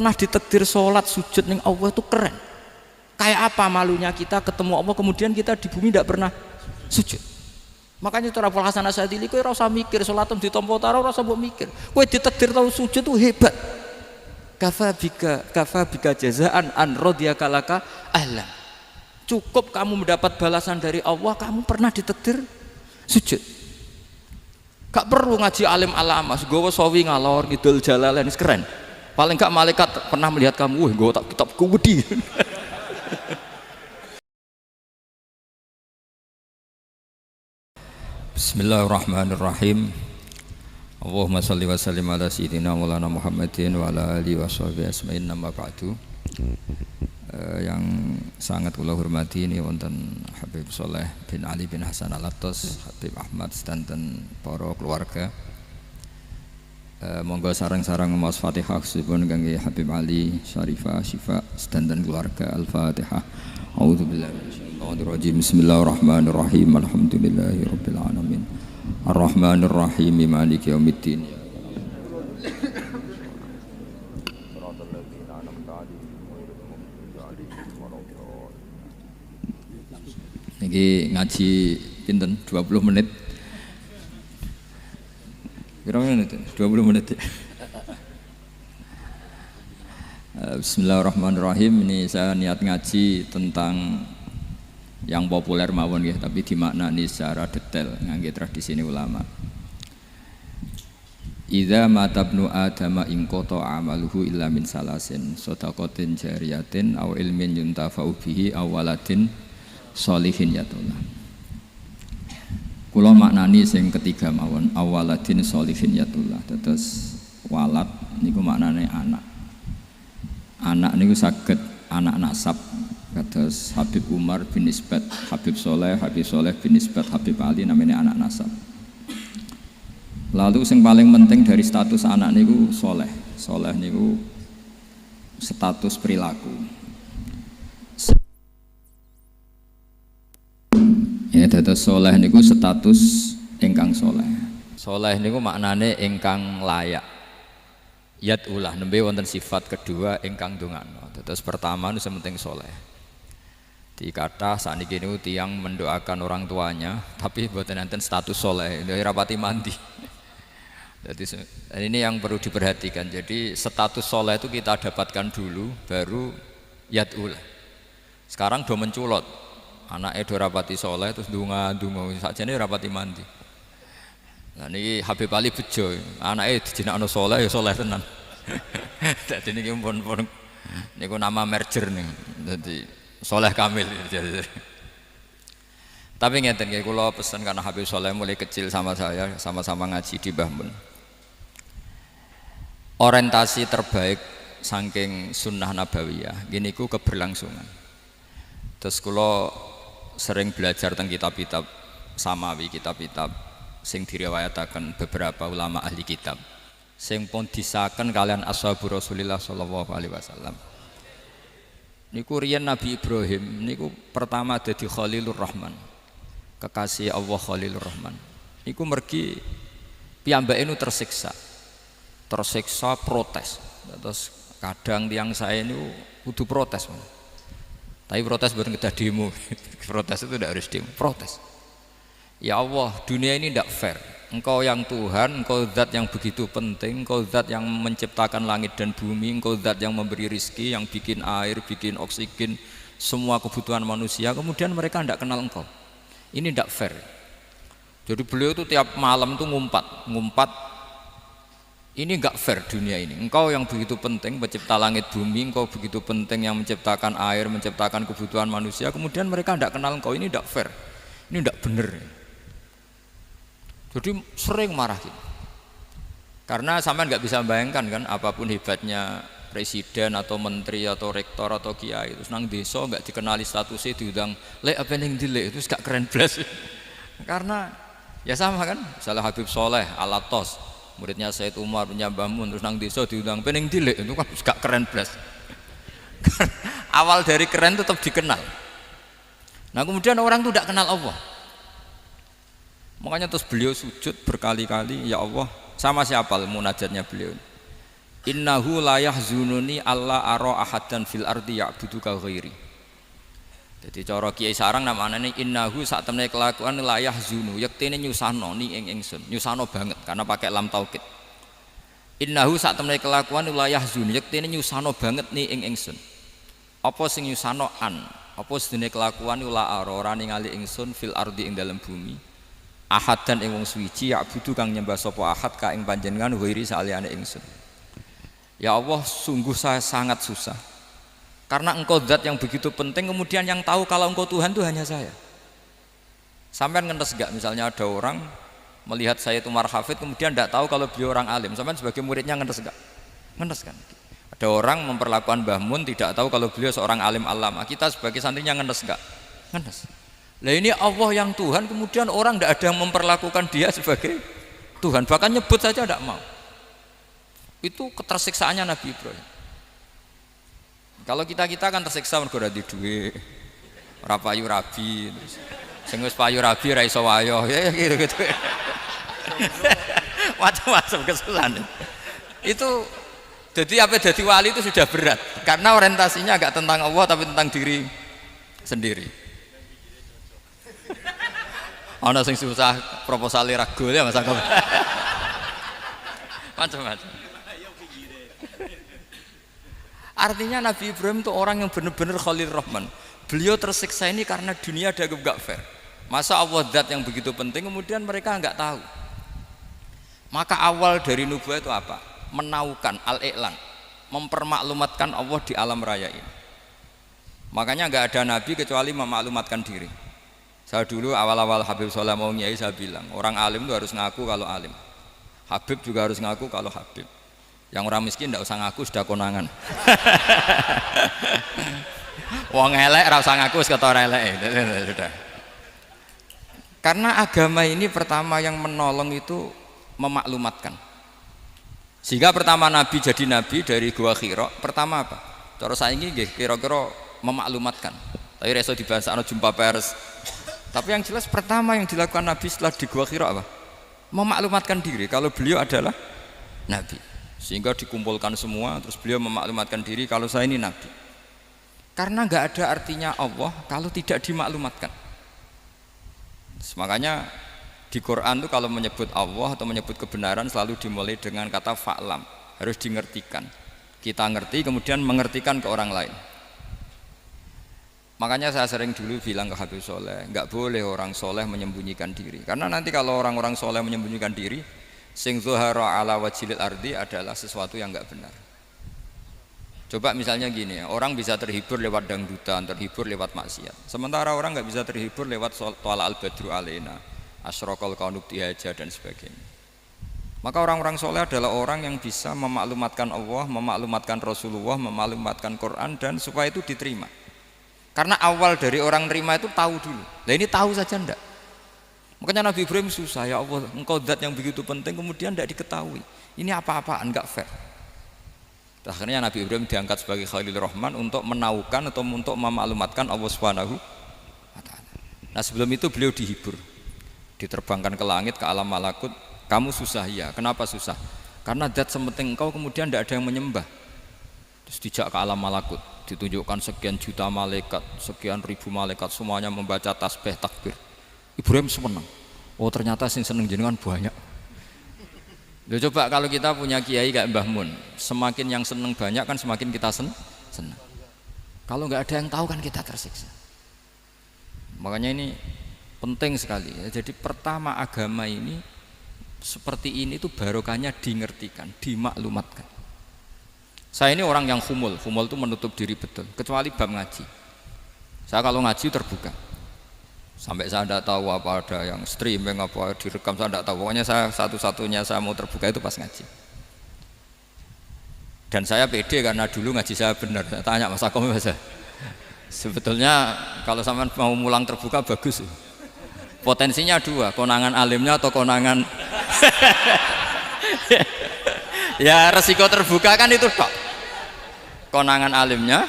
pernah ditakdir sholat sujud ning Allah itu keren. Kayak apa malunya kita ketemu Allah kemudian kita di bumi tidak pernah sujud. Makanya cara Abul Hasan Asyadzili kowe ora usah mikir salatem ditampa ora usah mbok mikir. Kowe ditakdir tau sujud tuh hebat. Kafa bika jazaan an radiyaka laka ahlan. Cukup kamu mendapat balasan dari Allah, kamu pernah ditakdir sujud. Gak perlu ngaji alim alama, nggawa sawi ngalor ngidul jalalain keren. Paling gak malaikat pernah melihat kamu, wah nggawa kitab gede. Bismillahirrahmanirrahim. Allahumma shalli wa sallim ala sayyidina maulana Muhammadin wa ala alihi wa sahbihi asma'in nama ba'du. Yang sangat kula hormati ini wonten Habib Soleh bin Ali bin Hasan Al-Attas, Habib Ahmad sedanten para keluarga. Monggo sareng-sareng maos Fatihah khususipun kangge Habib Ali Syarifah Syifa sedanten keluarga. Al-Fatihah. A'udzubillahi minasyaitonir rajim. Bismillahirrahmanirrahim. Alhamdulillahirabbil alamin. Ar-Rahmanir-Rahim. Maliki yaumiddin. Niki ngaji pinten 20 menit. Kira menit 20 menit. Bismillahirrahmanirrahim. Ini saya niat ngaji tentang yang populer mawon ya, tapi dimaknani secara detail ngangge tradisi ini ulama. Idza matabnu adama in qata amaluhu illa min salasin shadaqatin jariyatin aw ilmin yuntafa'u bihi aw waladin sholihin yatullah. Kula maknani sing ketiga mawon, awaladin sholihin yatullah. Terus walad niku maknane anak. Anak niku saged anak nasab kados Habib Umar bin Nisbat Habib Soleh bin Nisbat Habib Ali namanya anak nasab. Lalu yang paling penting dari status anak niku soleh. Soleh niku status perilaku. Ya, dados soleh niku status ingkang soleh. Soleh niku maknane ingkang layak. Yad'ulah nembe wonten sifat kedua ingkang ndongakno. Dados pertama nu sementing soleh. Dikata sakniki niku tiyang mendoakan orang tuanya, tapi mboten enten status soleh, rapati mandi. Jadi ini yang perlu diperhatikan. Jadi status soleh itu kita dapatkan dulu, baru yad'ulah. Sekarang do menculot, anaknya do rapati soleh terus dunga sakjane rapati mandi. Nah ini Habib Ali bejo, anaknya dijinakno soleh ya soleh tenan. Jadi ini pun niku nama merger nih, jadi soleh kamil. Tapi ngeten nggih, kula pesen karena Habib Soleh mulai kecil sama saya, sama-sama ngaji di Mbah Mun. Orientasi terbaik saking sunnah nabawiyah gini ku keberlangsungan. Terus kula sering belajar tentang kitab-kitab samawi, kitab-kitab sing diriwayataken beberapa ulama ahli kitab sing pun disahkan kalian ashabu Rasulillah sallallahu alaihi wasallam. Niku riyen Nabi Ibrahim niku pertama dadi Khalilur Rahman, kekasih Allah Khalilur Rahman. Niku mergi piyambake nu tersiksa protes. Terus kadang tiang saya ini kudu protes, tapi protes bukan kita demo. Protes itu tidak harus demo, protes. Ya Allah, dunia ini tidak fair. Engkau yang Tuhan, Engkau zat yang begitu penting, Engkau zat yang menciptakan langit dan bumi, Engkau zat yang memberi rizki, yang bikin air, bikin oksigen, semua kebutuhan manusia. Kemudian mereka tidak kenal Engkau. Ini tidak fair. Jadi beliau itu tiap malam itu ngumpat. Ini enggak fair dunia ini. Engkau yang begitu penting pencipta langit bumi, Engkau begitu penting yang menciptakan air, menciptakan kebutuhan manusia. Kemudian mereka tidak kenal Engkau. Ini tidak fair. Ini tidak benar. Jadi sering marah gitu. Karena sampean nggak bisa bayangkan kan, apapun hebatnya presiden atau menteri atau rektor atau kiai terus nang desa nggak dikenali statusnya diundang lek apa yang dilek itu gak keren blas. Karena ya sama kan, misalnya Habib Soleh Al-Attas muridnya Said Umar punya Mbah Mun terus nang desa diundang peneng dilek itu kan gak keren blas. Awal dari keren tetap dikenal. Nah kemudian orang itu tidak kenal Allah. Makanya terus beliau sujud berkali-kali, ya Allah, sama siapa munajatnya beliau. Innahu la yahzununi alla ara ahadan fil ardi ya'budu ka ghairi. Jadi cara Kiai Sarang namane innahu sak temene kelakuan la yahzunu yektene nyusano ni ing ingsun, nyusano banget karena pakai lam taukid. Innahu sak temene kelakuan la yahzunu yektene nyusano banget ni ing ingsun. Apa sing nyusano an? Apa sedene kelakuan la ora ningali ingsun fil ardi ing dalam bumi. Ahadan ing wong suwiji ya'budu kang nyembah sapa ahad ka ing panjenengan ghairi saliyane ingsun. Ya Allah, sungguh saya sangat susah karena engkau zat yang begitu penting, kemudian yang tahu kalau engkau Tuhan itu hanya saya. Sampai ngenes gak misalnya ada orang melihat saya itu marhafid kemudian tidak tahu kalau beliau orang alim, sampai sebagai muridnya ngenes gak? Ngenes kan? Ada orang memperlakukan Mbah Mun tidak tahu kalau beliau seorang alim alama, kita sebagai santrinya ngenes gak? Ngenes. Lah ini Allah yang Tuhan, kemudian orang tidak ada yang memperlakukan dia sebagai Tuhan, bahkan nyebut saja tidak mau. Itu ketersiksaannya Nabi Ibrahim. Kalau kita kan tersiksa mergo ora di duwe, ora payu rabi, terus sing wis payu rabi ra iso wayo, ya gitu-gitu. Macam-macam kesusahan. Itu jadi apa jadi wali itu sudah berat karena orientasinya agak tentang Allah tapi tentang diri sendiri. Ana sing susah proposale ra gol ya Mas Angkop. Macam-macam. Artinya Nabi Ibrahim itu orang yang benar-benar Khalil Rahman. Beliau tersiksa ini karena dunia dianggap gak fair. Masa Allah zat yang begitu penting kemudian mereka nggak tahu. Maka awal dari nubuah itu apa? Menaukan al-i'lan, mempermaklumatkan Allah di alam raya ini. Makanya nggak ada nabi kecuali memaklumatkan diri. Saya dulu awal-awal Habib Soleh mau nyai saya bilang orang alim itu harus ngaku kalau alim. Habib juga harus ngaku kalau Habib. Yang orang miskin tidak usah ngaku sudah konangan. Wong elek ora usah ngaku wis ketor elek. Sudah. Karena agama ini pertama yang menolong itu memaklumatkan. Sehingga pertama Nabi jadi Nabi dari Gua Hira, pertama apa? Cara saiki nggih kira-kira memaklumatkan. Tapi reso dibahasano jumpa pers. Tapi yang jelas pertama yang dilakukan Nabi setelah di Gua Hira apa? Memaklumatkan diri kalau beliau adalah Nabi. Sehingga dikumpulkan semua terus beliau memaklumatkan diri kalau saya ini Nabi. Karena nggak ada artinya Allah kalau tidak dimaklumatkan. Makanya di Quran itu kalau menyebut Allah atau menyebut kebenaran selalu dimulai dengan kata fa'lam, harus dimengertikan. Kita ngerti kemudian mengertikan ke orang lain. Makanya saya sering dulu bilang ke Habib Soleh, nggak boleh orang soleh menyembunyikan diri. Karena nanti kalau orang-orang soleh menyembunyikan diri, sing zuhara ala wajhil ardi adalah sesuatu yang enggak benar. Coba misalnya gini, orang bisa terhibur lewat dangdutan, terhibur lewat maksiat. Sementara orang enggak bisa terhibur lewat thala al-badru alaina, asyraqal kaunu dihaja dan sebagainya. Maka orang-orang soleh adalah orang yang bisa memaklumatkan Allah, memaklumatkan Rasulullah, memaklumatkan Quran dan supaya itu diterima. Karena awal dari orang terima itu tahu dulu. Nah ini tahu saja enggak. Makanya Nabi Ibrahim susah, ya Allah engkau zat yang begitu penting kemudian tidak diketahui. Ini apa-apaan, enggak fair. Akhirnya Nabi Ibrahim diangkat sebagai Khalil Rahman untuk menaukan atau untuk memaklumatkan Allah Subhanahu wa ta'ala. Nah sebelum itu beliau dihibur, diterbangkan ke langit, ke alam malakut. Kamu susah ya, kenapa susah? Karena zat sepenting engkau kemudian tidak ada yang menyembah. Terus dijak ke alam malakut, ditunjukkan sekian juta malaikat, sekian ribu malaikat, semuanya membaca tasbih takbir. Ibrahim senang. Oh ternyata sing seneng jenengan banyak. Loh coba kalau kita punya kiai kayak Mbah Mun, semakin yang seneng banyak kan semakin kita senang. Kalau nggak ada yang tahu kan kita tersiksa. Makanya ini penting sekali ya. Jadi pertama agama ini seperti ini tuh barokahnya dingertikan, dimaklumatkan. Saya ini orang yang humul itu menutup diri betul, kecuali bab ngaji. Saya kalau ngaji terbuka. Sampai saya tidak tahu apa ada yang streaming apa direkam, saya tidak tahu. Pokoknya saya satu-satunya saya mau terbuka itu pas ngaji. Dan saya pede karena dulu ngaji saya benar. Saya tanya Mas Akom, sebetulnya kalau sampean mau mulang terbuka bagus. Potensinya dua, konangan alimnya atau konangan ya resiko terbuka kan itu kok. Konangan alimnya.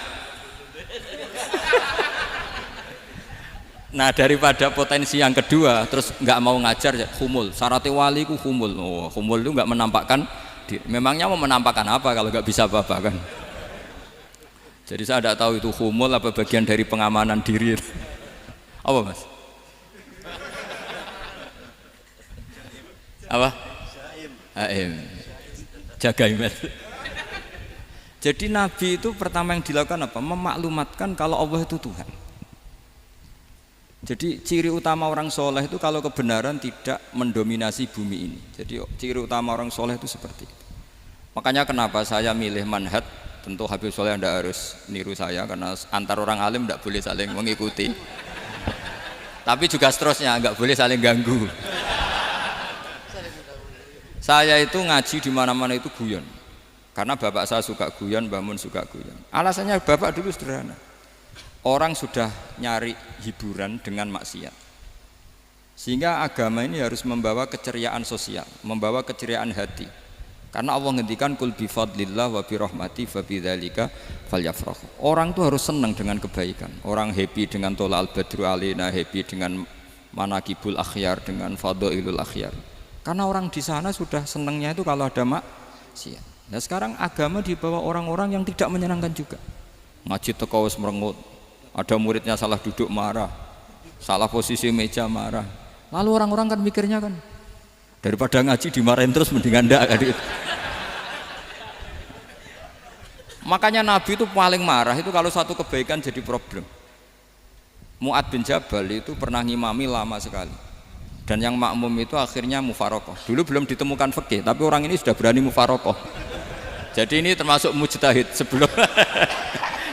Nah daripada potensi yang kedua terus nggak mau ngajar ya humul. Syaratnya wali ku humul. Oh, humul itu nggak menampakkan takdir. Memangnya mau menampakkan apa kalau nggak bisa apa-apa kan? Jadi saya tidak tahu itu humul apa bagian dari pengamanan diri. Apa mas? Apa? Haim. Jaga iman. Jadi Nabi itu pertama yang dilakukan apa? Memaklumatkan kalau Allah itu Tuhan. Jadi ciri utama orang soleh itu kalau kebenaran tidak mendominasi bumi ini. Jadi ciri utama orang soleh itu seperti itu. Makanya kenapa saya milih manhaj, tentu Habib Soleh Anda harus niru saya karena antar orang alim tidak boleh saling mengikuti. Tapi juga seterusnya nggak boleh saling ganggu. Saya itu ngaji di mana-mana itu guyon. Karena bapak saya suka guyon, Mbah Mun suka guyon. Alasannya bapak dulu sederhana. Orang sudah nyari hiburan dengan maksiat. Sehingga agama ini harus membawa keceriaan sosial, membawa keceriaan hati. Karena Allah ngendikan kul bi fadlillah wa bi rahmati fa bidzalika falyafrahu. Orang tuh harus senang dengan kebaikan. Orang happy dengan tolal badru alaina, happy dengan manakibul akhyar, dengan fadhailul akhyar. Karena orang di sana sudah senangnya itu kalau ada maksiat. Nah sekarang agama dibawa orang-orang yang tidak menyenangkan juga. Ngaji teko wis merengut. Ada muridnya salah duduk marah, salah posisi meja marah. Lalu orang-orang kan mikirnya kan, daripada ngaji dimarahin terus mendingan ndak kan gitu. Makanya Nabi itu paling marah itu kalau satu kebaikan jadi problem. Mu'ad bin Jabal itu pernah ngimami lama sekali. Dan yang makmum itu akhirnya mufarokoh. Dulu belum ditemukan fikih, tapi orang ini sudah berani mufarokoh. Jadi ini termasuk mujtahid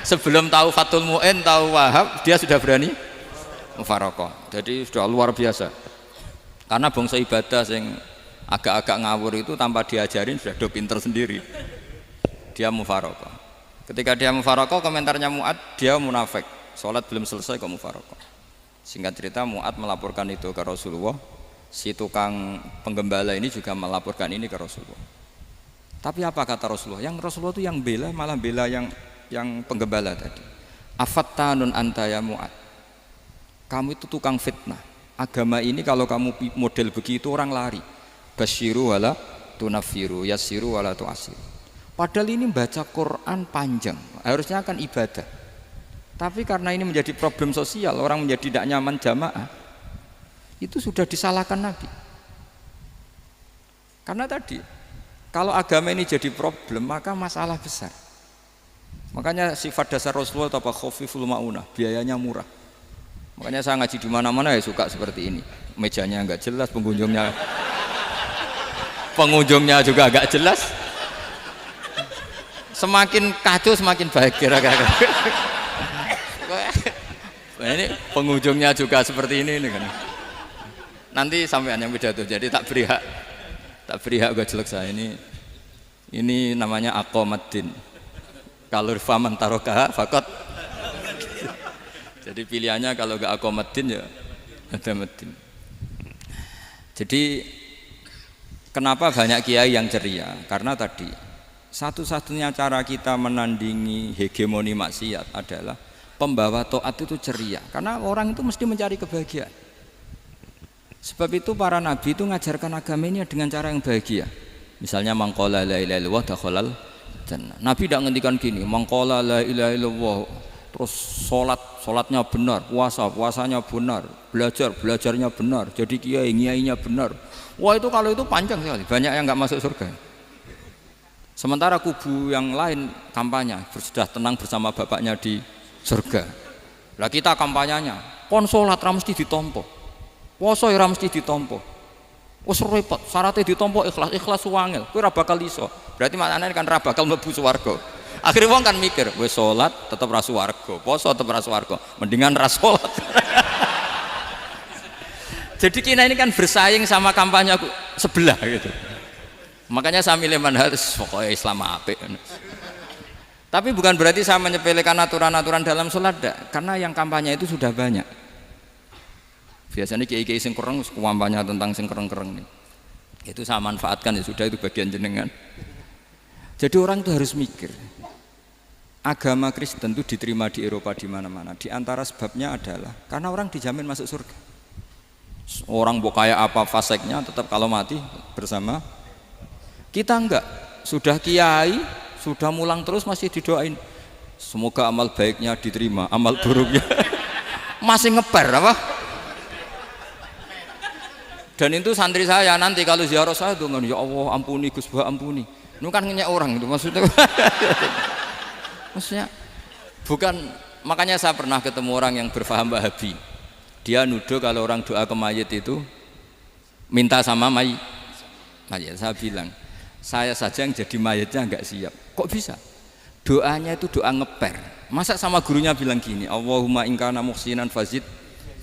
sebelum tahu Fathul Mu'in, tahu Wahab, dia sudah berani mufarokoh. Jadi sudah luar biasa. Karena bangsa ibadah yang agak-agak ngawur itu tanpa diajarin sudah do pinter sendiri. Dia mufarokoh. Ketika dia mufarokoh, komentarnya Mu'ad, dia munafik. Sholat belum selesai kok mufarokoh. Singkat cerita Mu'ad melaporkan itu ke Rasulullah. Si tukang penggembala ini juga melaporkan ini ke Rasulullah. Tapi apa kata Rasulullah? Yang Rasulullah itu yang bela, malah bela yang penggembala tadi. Afattanun anta ya Mu'ad. Kamu itu tukang fitnah. Agama ini kalau kamu model begitu orang lari. Basyiru wala tunafiru, yassiru wala tu'asiru. Padahal ini baca Quran panjang, harusnya kan ibadah. Tapi karena ini menjadi problem sosial, orang menjadi tidak nyaman jamaah, itu sudah disalahkan Nabi. Karena tadi, kalau agama ini jadi problem, maka masalah besar. Makanya sifat dasar Rasulullah apa khafiful maunah, biayanya murah. Makanya saya ngaji di mana-mana ya suka seperti ini. Mejanya enggak jelas, pengunjungnya juga enggak jelas. Semakin kacau semakin baik kira-kira. Ini pengunjungnya juga seperti ini kan. Nanti sampean yang pidato, jadi tak beri hak gak jelek saya ini namanya aqomaddin. Kalau faman tarokaha fakot. Jadi pilihannya kalau gak aqomaddin ya ada maddin. Jadi kenapa banyak kiai yang ceria? Karena tadi satu-satunya cara kita menandingi hegemoni maksiat adalah pembawa taat itu ceria. Karena orang itu mesti mencari kebahagiaan. Sebab itu para nabi itu mengajarkan agama ini dengan cara yang bahagia. Misalnya mangqala la ilaha illallah dakhalal jannah. Nabi tidak ngendikan gini, mangqala la ilaha illallah terus salatnya benar, puasanya benar, belajarnya benar, jadi kiainya benar. Wah itu kalau itu panjang sekali, banyak yang enggak masuk surga. Sementara kubu yang lain kampanye sudah tenang bersama bapaknya di surga. Lah kita kampanyenya kon salat ra mesti ditampa. Puasa ya mesti ditampa. Wis repot, syaratnya ditampa ikhlas wangel. Kowe ora bakal iso. Berarti maknane kan ora bakal mlebu swarga. Akhire wong kan mikir, wis salat tetep ra swarga, puasa tetep ra swarga, mendingan ra salat. Jadi kita ini kan bersaing sama kampanye sebelah gitu. Makanya saya milih manhaj pokoknya Islam apik. Tapi bukan berarti saya menyepelekan aturan-aturan dalam sholat, karena yang kampanye itu sudah banyak. Biasanya kiai-kiai sing kereng kampanye tentang sing kereng-kereng nih. Itu saya manfaatkan ya sudah, itu bagian jenengan. Jadi orang itu harus mikir. Agama Kristen itu diterima di Eropa di mana-mana. Di antara sebabnya adalah karena orang dijamin masuk surga. Orang mau kayak apa faseknya tetap kalau mati bersama Kita enggak, sudah kiai, sudah mulang terus masih didoain. Semoga amal baiknya diterima, amal buruknya masih ngeper apa? Dan itu santri saya nanti kalau ziarah saya tuh ya Allah ampuni Gus Bah ampuni. Itu kan ngenyek orang itu maksudnya. Maksudnya bukan, makanya saya pernah ketemu orang yang berfaham Wahabi. Dia nuduh kalau orang doa ke mayit itu minta sama mayit. Saya bilang, saya saja yang jadi mayitnya enggak siap. Kok bisa? Doanya itu doa ngeper. Masa sama gurunya bilang gini, Allahumma in kana muhsinan fazid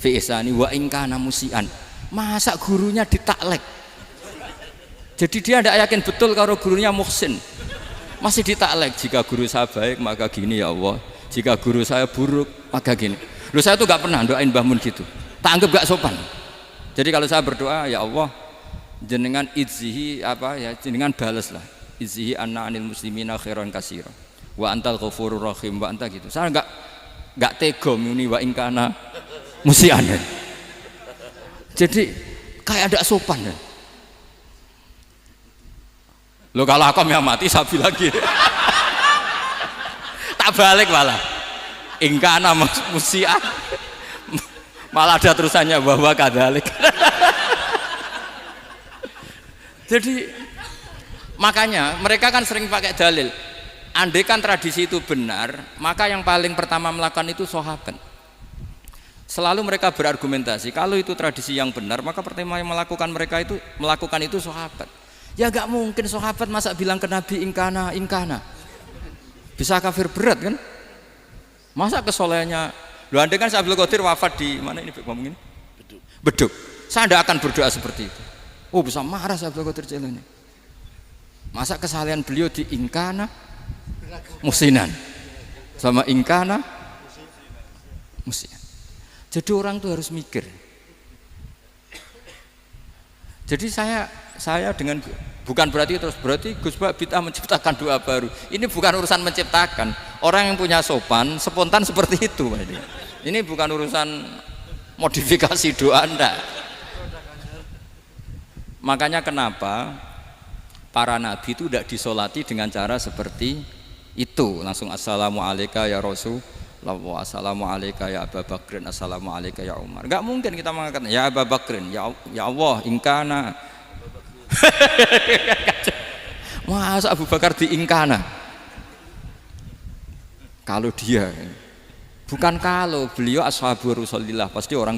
fi ihsani wa in kana musian. Masa gurunya ditaklek. Jadi dia tidak yakin betul kalau gurunya muhsin. Masih ditaklek, jika guru saya baik maka gini ya Allah. Jika guru saya buruk maka gini. Loh saya tuh gak pernah doain Mbah Mun gitu. Tak anggap gak sopan. Jadi kalau saya berdoa ya Allah jenengan idzihi apa ya jenengan balas lah. Idzihi anna anil muslimina khairan katsira. Wa antal ghafurur rahim wa anta gitu. Saya enggak tega muni wa ingkana musian. Jadi kayak ada sopan ya. Loh kalau aku yang mati sapi lagi. Tak balik malah. Ingkana musian. Malah ada terusannya bahwa kadalik. Jadi makanya mereka kan sering pakai dalil. Andai kan tradisi itu benar, maka yang paling pertama melakukan itu sahabat. Selalu mereka berargumentasi, kalau itu tradisi yang benar, maka pertama yang melakukan itu sahabat. Ya gak mungkin sahabat masa bilang ke Nabi ingkana. Bisa kafir berat kan? Masa kesolehannya? Loh andai kan Abdul Qadir wafat di mana ini ngomong ini? Beduk. Saya tidak akan berdoa seperti itu. Oh bisa marah Abdul Qadir Jailani. Masa kesalahan beliau di ingkana musinan sama ingkana musian. Jadi orang tuh harus mikir. Jadi saya dengan bukan berarti Gus Bah bid'ah menciptakan doa baru. Ini bukan urusan menciptakan. Orang yang punya sopan spontan seperti itu. Ini bukan urusan modifikasi doa Anda. Makanya kenapa para nabi itu tidak disolati dengan cara seperti itu, langsung assalamualaikum ya Rasulullah, assalamualaikum ya Abu Bakrin, assalamualaikum ya Umar. Enggak mungkin kita mengatakan ya Abu Bakrin, ya Allah ingkana. Masa Abu Bakar di ingkana? Kalau dia bukan kalau beliau ashabu Rasulillah pasti orang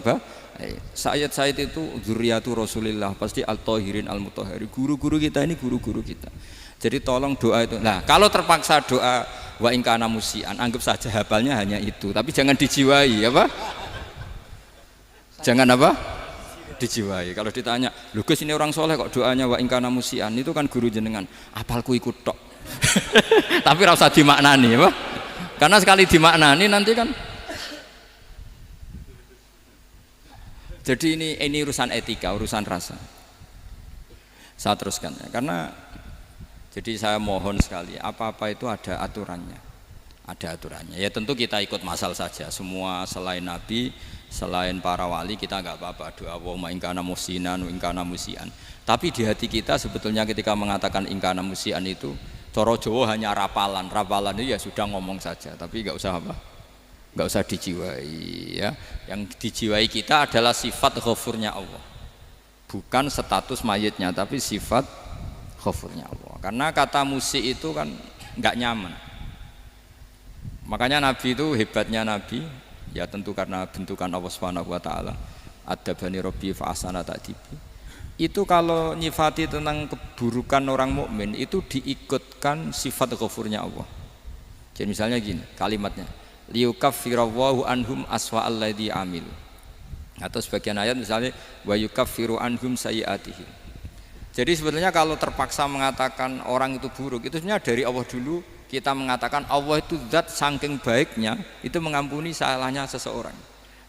Sayyid itu dzurriyyatu Rasulillah pasti al-tahirin al-mutahhari. Guru-guru kita ini guru-guru kita. Jadi tolong doa itu. Nah, kalau terpaksa doa wa in kana musian, anggap saja hafalnya hanya itu, tapi jangan dijiwai, apa? Jangan apa? Dijiwai. Kalau ditanya, "Lho Gus ini orang soleh kok doanya wa in kana musian?" Itu kan guru jenengan. Apalku ikut tok. Tapi ora usah dimaknani, apa? Karena sekali dimaknani nanti kan. Jadi ini urusan etika, urusan rasa. Saya teruskan ya, karena jadi saya mohon sekali, apa-apa itu ada aturannya. Ada aturannya. Ya tentu kita ikut masal saja. Semua selain Nabi, selain para wali kita enggak apa-apa. Doa Allahumma in kana musinan wa in kana musian. Tapi di hati kita sebetulnya ketika mengatakan in kana musian itu coro Jawa hanya rapalan. Rapalan itu ya sudah ngomong saja, tapi enggak usah apa? Enggak usah dijiwai ya. Yang dijiwai kita adalah sifat ghafurnya Allah. Bukan status mayitnya, tapi sifat ghafurnya Allah. Karena kata musik itu kan enggak nyaman. Makanya Nabi itu hebatnya Nabi, ya tentu karena bentukan Allah Subhanahu wa taala. Adabani Rabbi fa ahsana ta'dibi. Itu kalau nyifati tentang keburukan orang mukmin itu diikutkan sifat ghafurnya Allah. Jadi misalnya gini, kalimatnya liyukaffirallahu anhum aswa'al ladzi amilu. Atau sebagian ayat misalnya wa yukaffiru anhum sayyi'atihim. Jadi sebetulnya kalau terpaksa mengatakan orang itu buruk, itu sebenarnya dari Allah dulu kita mengatakan Allah itu zat saking baiknya itu mengampuni salahnya seseorang.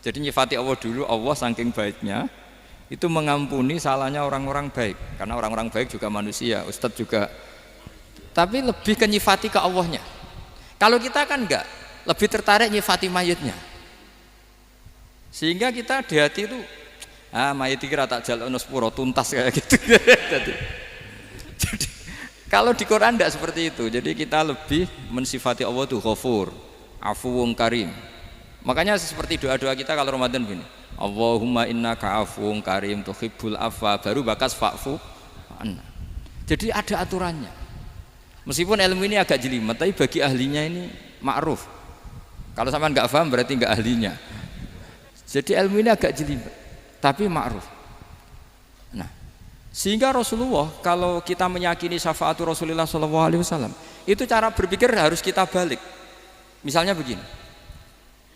Jadi nyifati Allah dulu, Allah saking baiknya itu mengampuni salahnya orang-orang baik. Karena orang-orang baik juga manusia, Ustadz juga. Tapi lebih ke nyifati ke Allahnya. Kalau kita kan enggak, lebih tertarik nyifati mayitnya. Sehingga kita di hati itu mayit kira tak jalukno sepuro tuntas kayak gitu. jadi Kalau di Quran tidak seperti itu. Jadi kita lebih mensifati Allah itu Ghafur, Afuwun Karim. Makanya seperti doa-doa kita kalau Ramadan begini, Allahumma innaka afuwun karim tuhibbul afwa, baru bakas fa'fu anna. Jadi ada aturannya. Meskipun ilmu ini agak jelimet, tapi bagi ahlinya ini ma'ruf. Kalau sampean nggak paham berarti nggak ahlinya. Jadi ilmu ini agak jelimet, tapi ma'ruf. Nah, sehingga Rasulullah kalau kita meyakini syafaatu Rasulullah SAW, itu cara berpikir harus kita balik. Misalnya begini,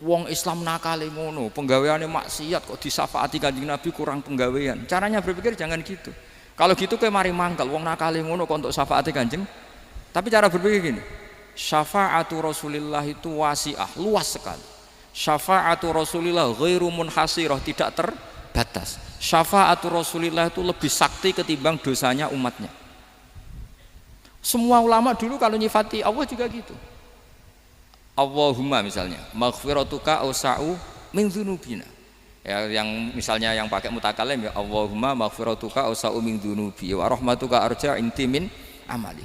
wong Islam nakale ngono, penggaweane maksiat kok disafaati Kanjeng Nabi kurang penggawean. Caranya berpikir jangan gitu. Kalau gitu kayak mari mangkal, wong nakale ngono kok untuk syafaati Kanjeng. Tapi cara berpikir gini, syafaatu Rasulullah itu wasi'ah, luas sekali. Syafaatu Rasulullah ghairu munhasirah, tidak terbatas. Syafaatu Rasulullah itu lebih sakti ketimbang dosanya umatnya. Semua ulama dulu kalau nyifati Allah juga gitu. Allahumma misalnya maghfiratuka awsa'u min dzunubina. Ya, yang misalnya yang pakai mutakalim ya Allahumma maghfiratuka awsa'u min dzunubi wa rahmatuka arja inti min amali.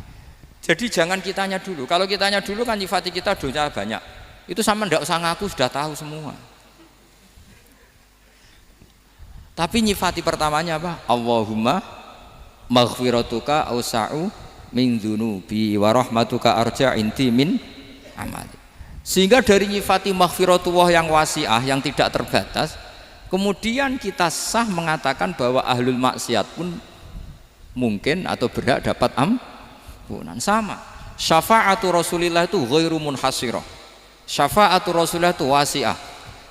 Jadi jangan kitanya dulu. Kalau kitanya dulu kan nyifati kita dosa banyak. Itu sama ndak usah ngaku sudah tahu semua. Tapi nyifati pertamanya apa? Allahumma maghfiratuka awsa'u min dzunubi wa rahmatuka arja inti min amali. Sehingga dari nyifati maghfiratullah yang wasi'ah, yang tidak terbatas, kemudian kita sah mengatakan bahwa ahlul maksiat pun mungkin atau berhak dapat ampunan. Sama, syafaatu Rasulillah itu ghairu munhasirah, syafaatu Rasulillah itu wasi'ah.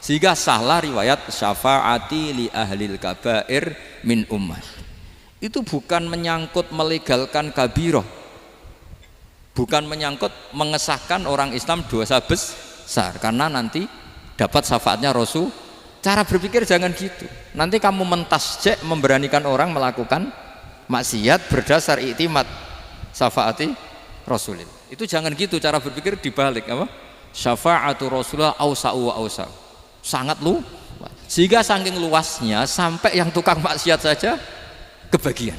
Sehingga sahlah riwayat syafaati li ahlil kabair min ummah. Itu bukan menyangkut melegalkan kabirah, bukan menyangkut mengesahkan orang Islam dosa besar, karena nanti dapat syafaatnya Rasul. Cara berpikir jangan gitu. Nanti kamu mentasjek, memberanikan orang melakukan maksiat berdasar iktimat syafaati Rasulillah. Itu jangan gitu cara berpikir, dibalik apa? Syafaatu Rasulullah awsa'u wa awsa'u. Sangat luas. Sehingga saking luasnya sampai yang tukang maksiat saja kebagian.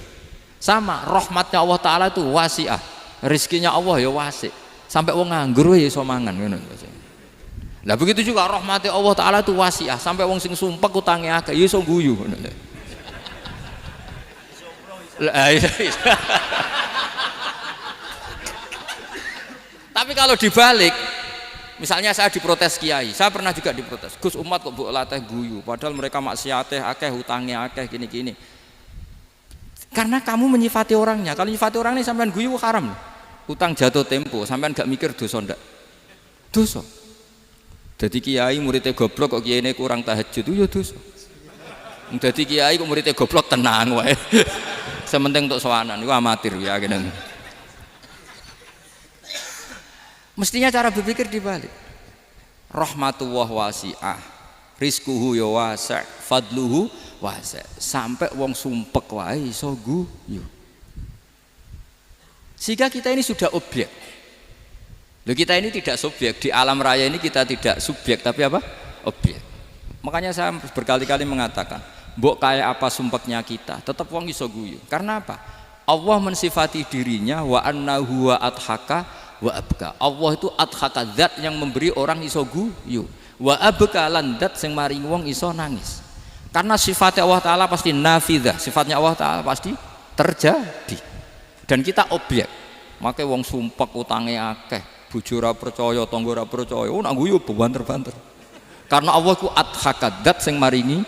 Sama, rahmatnya Allah Ta'ala itu wasi'ah. Rizkinya Allah ya wasi, sampai wong nganggur ya iso mangan ngono. Lah begitu juga rahmati Allah Ta'ala itu wasi'ah, sampai wong sing sumpek utange akeh ya iso guyu ngono. Tapi kalau dibalik, misalnya saya diprotes kiai, saya pernah juga diprotes, Gus umat kok mbok latih guyu, padahal mereka maksiate akeh, utange akeh, gini-gini. Karena kamu menyifati orangnya. Kalau menyifati orangnya sampean guyu haram. Utang jatuh tempo, sampean gak mikir dosa ndak? Dosa. Jadi kiai muridnya goblok kok kiai ini kurang tahajud itu ya dosa. Jadi kiai kok muridnya goblok tenang wae. Sementing untuk sowanan itu amatir ya gini. Mestinya cara berpikir dibalik. Rahmatullah wasi'ah, rizquhu ya wasi', fadluhu wasi'. Sampai wong sumpek wae iso guyu. Sehingga kita ini sudah objek. Loh, kita ini tidak subjek, di alam raya ini kita tidak subjek tapi apa? Objek. Makanya saya berkali-kali mengatakan, mbok kayak apa sumpeknya kita, tetap wong iso guyu. Karena apa? Allah mensifati dirinya wa annahu wa adhaka wa abka. Allah itu adhaka, zat yang memberi orang iso guyu. Wa abka lan zat sing maringi wong iso nangis. Karena sifatnya Allah Ta'ala pasti nafidah, sifatnya Allah Ta'ala pasti terjadi. Dan kita objek. Makanya wong sumpek utange akeh, bojo ora percaya, tangga ora percaya, nak guyu banter-banter. Karena Allah ku adhaka, zat sing maringi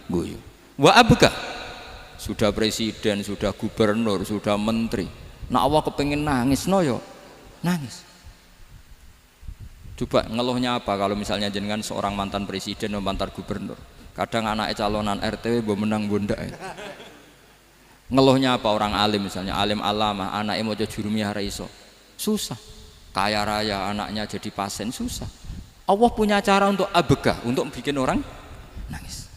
guyu. Wa abka, sudah presiden, sudah gubernur, sudah menteri, nak Allah kepengin nangis no yo nangis. Coba ngeluhnya apa kalau misalnya jenengan seorang mantan presiden atau mantan gubernur, kadang anaknya calonan RT mbok menang bondak. Ngeluhnya apa orang alim, misalnya alim alama, anaknya mau jadi jurumiyah ra iso, susah. Kaya raya anaknya jadi pasien, susah. Allah punya cara untuk abegah, untuk bikin orang nangis.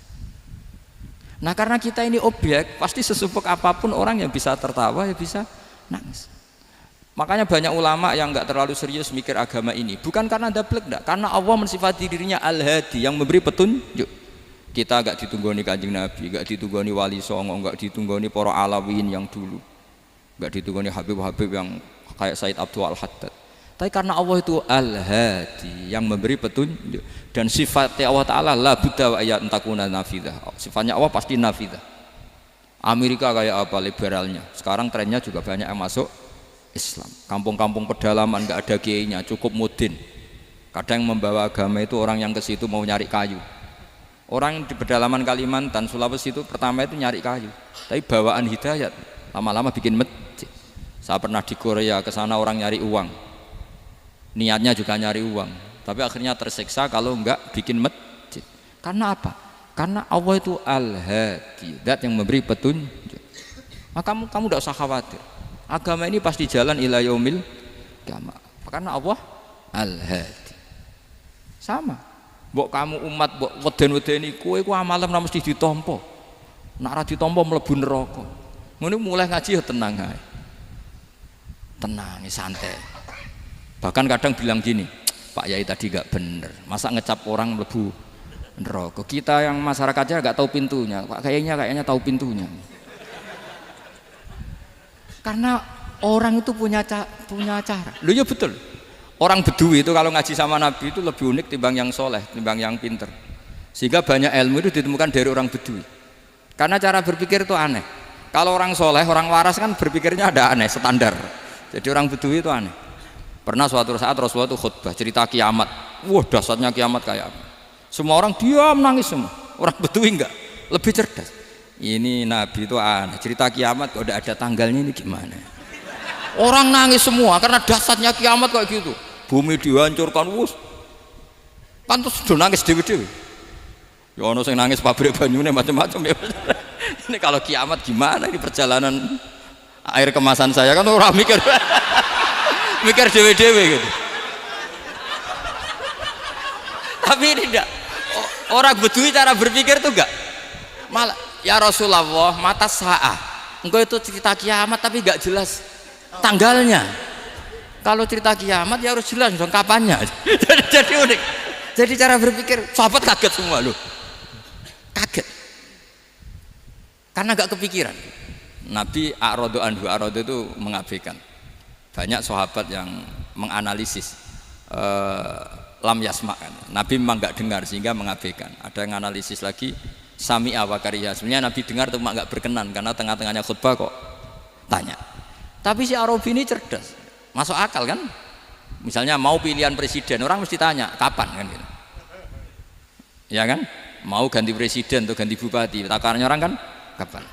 Nah karena kita ini objek, pasti sesumpek apapun orang yang bisa tertawa ya bisa nangis. Makanya banyak ulama yang nggak terlalu serius mikir agama ini, bukan karena dablek, enggak, karena Allah mensifati dirinya Al-Hadi, yang memberi petunjuk. Kita gak ditunggoni Kanjeng Nabi, gak ditunggoni Wali Songo, gak ditunggoni para alawin yang dulu. enggak ditungani Habib-habib yang kayak Said Abdul Al-Haddad. Tapi karena Allah itu Al-Hadi, yang memberi petunjuk, dan sifatnya Allah Ta'ala la budda wa ayat takuna nafidah. Sifatnya Allah pasti nafidah. Amerika kayak apa liberalnya, sekarang trennya juga banyak yang masuk Islam. Kampung-kampung pedalaman nggak ada kiainya, cukup mudin. Kadang yang membawa agama itu orang yang ke situ mau nyari kayu. Orang di pedalaman Kalimantan, Sulawesi itu pertama itu nyari kayu, tapi bawaan hidayat, lama-lama bikin masjid. Saya pernah di Korea, ke sana orang nyari uang, niatnya juga nyari uang, tapi akhirnya tersiksa kalau nggak bikin masjid. Karena apa? Karena Allah itu Al-Hadi, zat yang memberi petunjuk. Maka kamu tidak usah khawatir. Agama ini pasti jalan ila yaumil qiyamah. Karena Allah Al-Hadi. Sama. Mbok kamu umat mbok weden-wedeni kowe iku amalan ora mesti ditampa. Nek ora ditampa mlebu neraka. Ngono mulai ngaji ya tenang ae. Tenang, santai. Bahkan kadang bilang gini, Pak Yai tadi gak bener. Masa ngecap orang mlebu neraka? Kita yang masyarakatnya gak tahu pintunya. Pak kayaknya tahu pintunya. Karena orang itu punya cara. Loh ya betul. Orang Bedui itu kalau ngaji sama Nabi itu lebih unik timbang yang soleh, timbang yang pinter. Sehingga banyak ilmu itu ditemukan dari orang Bedui. Karena cara berpikir itu aneh. Kalau orang soleh, orang waras kan berpikirnya ada aneh, standar. Jadi orang Bedui itu aneh. Pernah suatu saat Rasulullah itu khutbah cerita kiamat. Wah dahsyatnya kiamat kayak apa? Semua orang diam nangis semua. Orang Bedui enggak, lebih cerdas. Ini Nabi itu aneh, cerita kiamat kok udah ada tanggalnya ini gimana? Orang nangis semua karena dahsyatnya kiamat kayak gitu. Bumi dihancurkan, wus. Kan terus sudah nangis dewi-dewi. Ya ono sing nangis pabrik banyune macam-macam ya. Ini kalau kiamat gimana ini perjalanan air kemasan saya kan orang mikir. Mikir dewi-dewi gitu. Tapi ini enggak. Orang Bedui cara berpikir tuh enggak. Malah ya Rasulullah, mata sa'ah. Engkau itu cerita kiamat tapi enggak jelas tanggalnya. Kalau cerita kiamat ya harus jelas dong kapannya. jadi unik. Jadi cara berpikir sahabat kaget semua loh. Kaget. Karena enggak kepikiran. Nabi a'radu anhu, a'radu itu mengabaikan. Banyak sahabat yang menganalisis lam yasma kan. Nabi memang enggak dengar sehingga mengabaikan. Ada yang analisis lagi sami'a wa kariha. Sebenarnya Nabi dengar itu enggak berkenan karena tengah-tengahnya khutbah kok tanya. Tapi si Arabi ini cerdas. Masuk akal kan? Misalnya mau pilihan presiden, orang mesti tanya kapan kan gitu. Ya kan? Mau ganti presiden atau ganti bupati, takarannya orang kan kapan?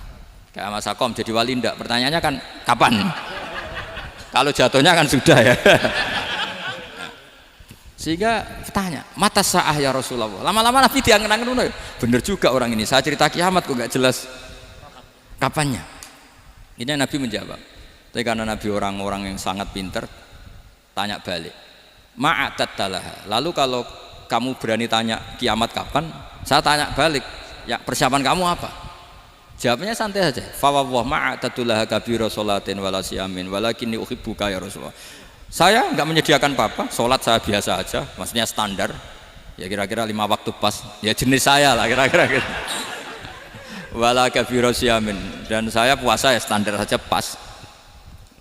Kayak Mas Akom jadi wali ndak? Pertanyaannya kan kapan? Kalau jatuhnya kan sudah ya. Sehingga tanya, mata sa'ah ya Rasulullah. Lama-lama Nabi diangen-angen, bener juga orang ini. Saya cerita kiamat kok nggak jelas kapannya. Ini Nabi menjawab. Tapi karena Nabi orang-orang yang sangat pinter, tanya balik. Ma'atat talaha. Lalu kalau kamu berani tanya kiamat kapan, saya tanya balik. Ya persiapan kamu apa? Jawabnya santai saja. Fa wallah ma'atatulaha kabira sholatin wala siyamin walakinni uhibbuka ya Rasulullah. Saya enggak menyediakan apa-apa, sholat saya biasa aja, maksudnya standar. Ya kira-kira 5 waktu pas. Ya jenis saya lah kira-kira gitu. Wala kabira siyamin, dan saya puasa ya standar saja pas.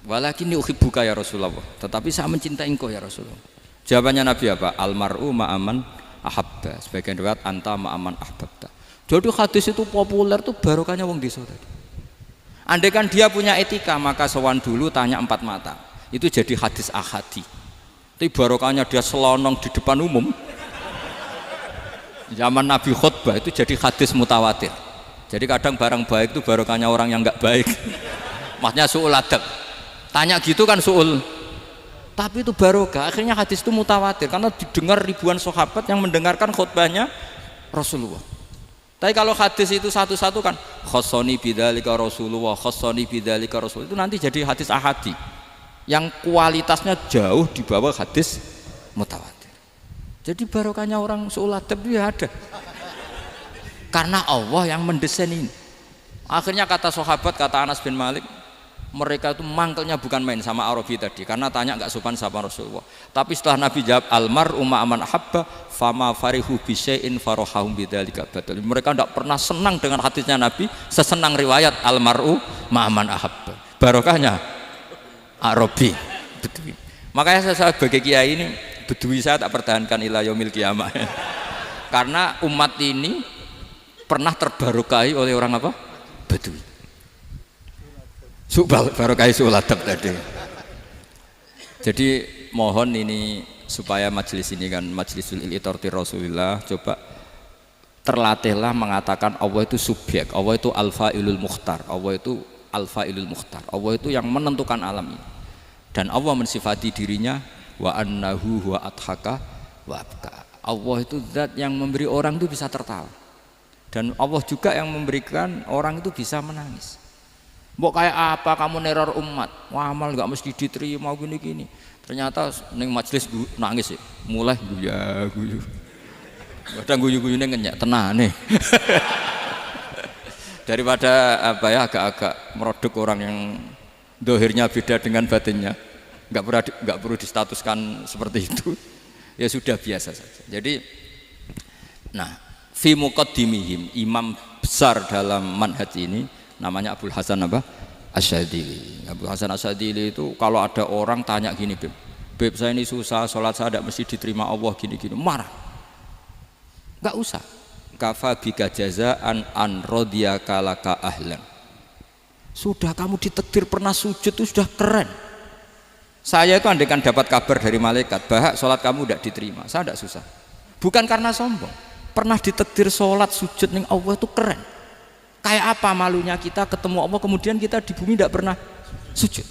Walakinni uhibbuka ya Rasulullah. Tetapi saya mencintai engkau ya Rasulullah. Jawabannya Nabi apa? Almar'u ma'aman ahabba. Sebagian riwayat anta ma'aman ahbabta. Jadi hadis itu populer tuh barokahnya wong desa tadi. Andai kan dia punya etika, maka sowan dulu tanya 4 mata. Itu jadi hadis ahadi. Tapi barokahnya dia selonong di depan umum. Zaman Nabi khutbah itu jadi hadis mutawatir. Jadi kadang barang baik itu barokahnya orang yang enggak baik. Maksudnya su'ul adab. Tanya gitu kan su'ul, tapi itu barokah. Akhirnya hadis itu mutawatir karena didengar ribuan sahabat yang mendengarkan khutbahnya Rasulullah. Tapi kalau hadis itu satu-satu kan khossoni bidzalika Rasulullah, khossoni bidzalika Rasul, itu nanti jadi hadis ahadi yang kualitasnya jauh di bawah hadis mutawatir. Jadi barokahnya orang su'ul adab itu ya ada. Karena Allah yang mendesain ini. Akhirnya kata sahabat, kata Anas bin Malik, mereka itu mangkelnya bukan main sama Arabi tadi karena tanya nggak sopan sama Rasulullah. Tapi setelah Nabi jawab almar'u ma'aman ahabba fama farihu bisyai'in farahahum bidzalika badal. Mereka tidak pernah senang dengan hadisnya Nabi sesenang riwayat almar'u ma'aman ahabba. barokahnya Arabi Bedui. Makanya saya sebagai kiai ini Bedui saya tak pertahankan ila yaumil qiyamah. Karena umat ini pernah terbarokahi oleh orang apa? Bedui. Barokahi suladab tadi. Jadi mohon ini supaya majelis ini kan majlisul iltorti Rasulullah, coba terlatihlah mengatakan Allah itu subjek, Allah itu al-fa'ilul mukhtar, Allah itu al-fa'ilul mukhtar, Allah itu yang menentukan alam ini. Dan Allah mensifati dirinya wa annahu huwa adhaka wa abka. Allah itu zat yang memberi orang itu bisa tertawa. Dan Allah juga yang memberikan orang itu bisa menangis. Mbok kayak apa kamu neror umat, amal nggak mesti diterima gini-gini. Ternyata neng majelis nangis ya, mulai guyu. Kadang guyu-guyune ngenyak tenane. Daripada apa ya agak-agak merodok orang yang dohirnya beda dengan batinnya, nggak perlu distatuskan seperti itu. Ya sudah biasa saja. Jadi, nah, fi muqaddimihim, imam besar dalam manhaj ini namanya Abul Hasan apa? Asyadzili. Abul Hasan Asyadzili itu kalau ada orang tanya gini, Beb saya ini susah, sholat saya tidak mesti diterima Allah gini-gini, marah. Nggak usah. Kafa bika jazaan an radiyaka laka ahlan. Sudah kamu ditakdir pernah sujud itu sudah keren. Saya itu andaikan dapat kabar dari malaikat bahwa sholat kamu tidak diterima, saya tidak susah. Bukan karena sombong. Pernah ditakdir sholat sujud ning Allah itu keren. Kayak apa malunya kita ketemu Allah kemudian kita di bumi tidak pernah sujud.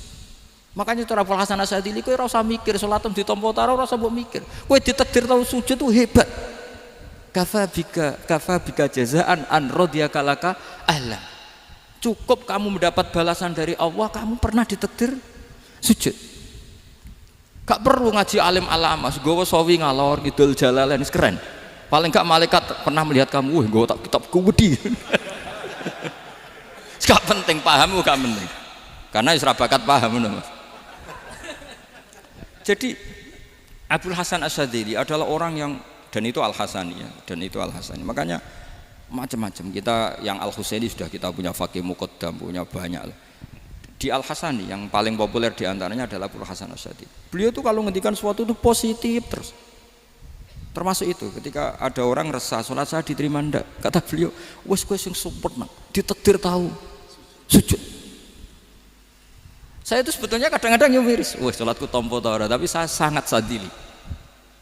Makanya cara Abul Hasan Asyadzili kowe ora usah mikir salatem ditampa taro ora usah mbok mikir. Kowe ditakdir tau sujud itu hebat. Kafa bika jazaan an radiyaka laka ahla. Cukup kamu mendapat balasan dari Allah, kamu pernah ditakdir sujud. Gak perlu ngaji alim alama, nggawa sawi ngalor ngidul jalalain keren. Paling gak malaikat pernah melihat kamu, wah nggawa tak kitab kuwedi. Gak penting pahammu gak penting. Karena wis ra bakat paham ngono, Mas. Jadi Abul Hasan Asyadzili adalah orang yang dan itu Al-Hasani ya, dan itu Al-Hasani. Makanya macam-macam kita yang Al-Husaini sudah kita punya Faqih Muqaddam, punya banyak. Di Al-Hasani yang paling populer diantaranya adalah Abul Hasan Asyadzili. Beliau tuh kalau ngendikan sesuatu itu positif terus. Termasuk itu ketika ada orang resah sholat saya diterima ndak, kata beliau wes sing sempurna ditakdir tahu sujud. Saya itu sebetulnya kadang-kadang yang miris, wes sholatku tompo ta ora, tapi saya sangat sadili,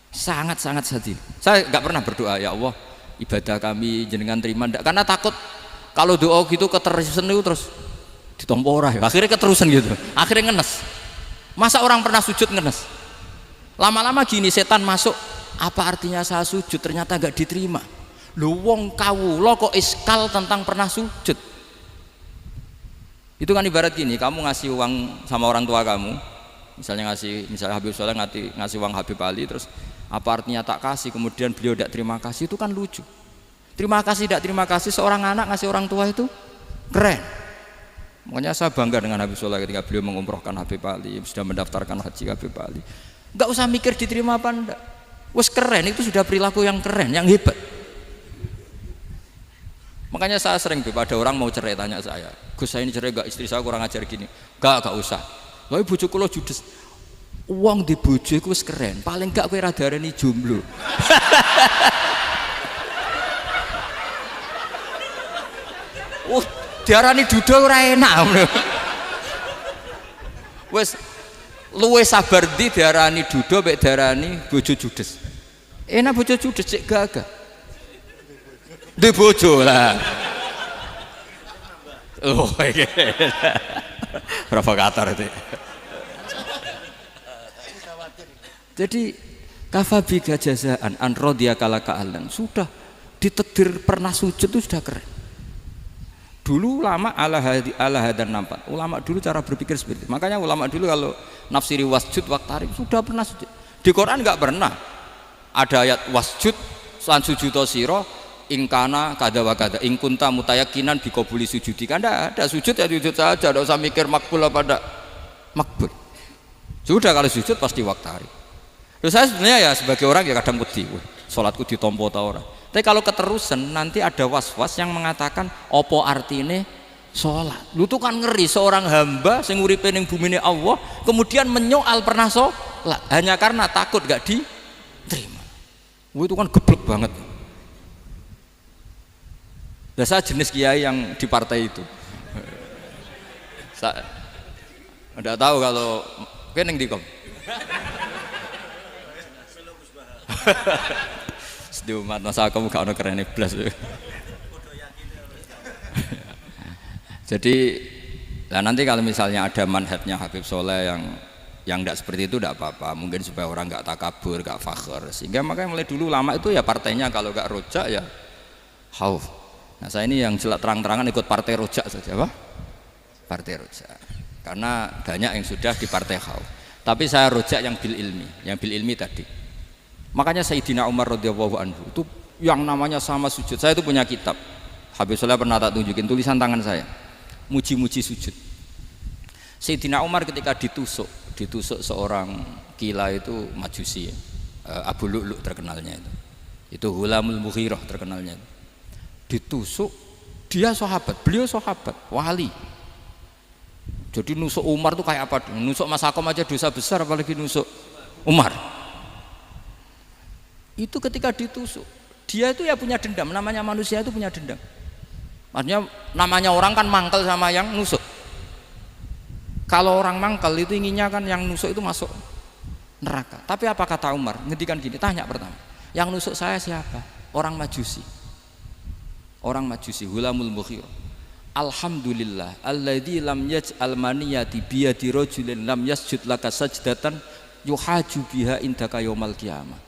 sangat sadili. Saya nggak pernah berdoa ya Allah ibadah kami jenengan terima ndak, karena takut kalau doa gitu keterusan itu terus ditompo ora, akhirnya keterusan gitu, akhirnya ngenes. Masa orang pernah sujud ngenes? Lama-lama gini setan masuk. Apa artinya saya sujud ternyata gak diterima? Lu wong kawula kok iskal tentang pernah sujud. Itu kan ibarat gini, kamu ngasih uang sama orang tua kamu, misalnya Habib Soleh ngasih uang Habib Ali, terus apa artinya tak kasih, kemudian beliau tidak terima kasih, itu kan lucu. Terima kasih tidak terima kasih, seorang anak ngasih orang tua itu keren. Makanya saya bangga dengan Habib Soleh ketika beliau mengumrohkan Habib Ali, sudah mendaftarkan haji Habib Ali. Gak usah mikir diterima apa enggak. Wes keren, itu sudah perilaku yang keren, yang hebat. Makanya saya sering ada orang mau cerai tanya saya, Gus saya ini cerai gak, istri saya kurang ajar gini. Gak usah. Tapi bojo kula judes. Uang di bojo itu wes keren, paling gak kowe ra darani jomblo. Diarani duda ora enak. Wes luwe sabar di diarani duda mek diarani bojo judes. Enak bojo judes cek gagah. Di bojo lah. Oh, provokator itu. Jadi kafabi jazaan an radiyaka laka ahlan, sudah ditakdir pernah sujud itu sudah keren. Dulu ulama ala hadan nampak. Ulama dulu cara berpikir seperti itu. Makanya ulama dulu kalau nafsiri wasjud waqtarib sudah pernah sujud. Di Quran enggak pernah ada ayat wasjud lan sujudo sira ingkana kada wa kada ing kunta mutayakinan biqabuli sujudi. Kan ada sujud ya sujud saja, enggak usah mikir makbul apa enggak makbul. Sudah kalau sujud pasti waqtarib. Terus saya sebenarnya ya sebagai orang ya kadang wedi, salatku ditampa ta ora. Tapi kalau keterusan nanti ada was-was yang mengatakan opo artine sholat. Lu tuh kan ngeri seorang hamba sing uripe ning bumine Allah kemudian menyoal pernah sholat hanya karena takut gak diterima. Itu kan geblek banget. Nah, saya jenis kiai yang di partai itu. Saya enggak tahu kalau keneng di kom. Sediumat masa kamu gak ono keren blas. Jadi nah nanti kalau misalnya ada manhajnya Habib Soleh yang tidak seperti itu tidak apa-apa, mungkin supaya orang nggak takabur, nggak fakhr, sehingga makanya mulai dulu lama itu ya partainya kalau nggak rojak ya khauf. Nah saya ini yang jelas terang-terangan ikut partai rojak saja, apa? Partai rojak, karena banyak yang sudah di partai khauf. Tapi saya rojak yang bil ilmi tadi. Makanya Sayyidina Umar radhiyallahu anhu itu yang namanya sama sujud. Saya itu punya kitab. Habib Soleh pernah tak tunjukin tulisan tangan saya. Muji-muji sujud. Sayyidina Umar ketika ditusuk seorang gila itu Majusi ya. Abu Lu'lu' terkenalnya itu Hulamul Mughirah terkenalnya itu. Ditusuk, dia sahabat, beliau sahabat wali. Jadi nusuk Umar itu kayak apa? Nusuk Mas Akom aja dosa besar, apalagi nusuk Umar. Itu ketika ditusuk, dia itu ya punya dendam, namanya manusia itu punya dendam. Maksudnya namanya orang kan mangkel sama yang nusuk. Kalau orang mangkel itu inginnya kan yang nusuk itu masuk neraka. Tapi apa kata Umar? Ngendikan gini, tanya pertama, yang nusuk saya siapa? Orang Majusi. Orang Majusi, Hulamul Mughirah. Alhamdulillah alladzi lam yaj'al maniyati biyadi rajulin lam yasjud laka sajdatan yuhaju biha indaka yaumal qiyamah.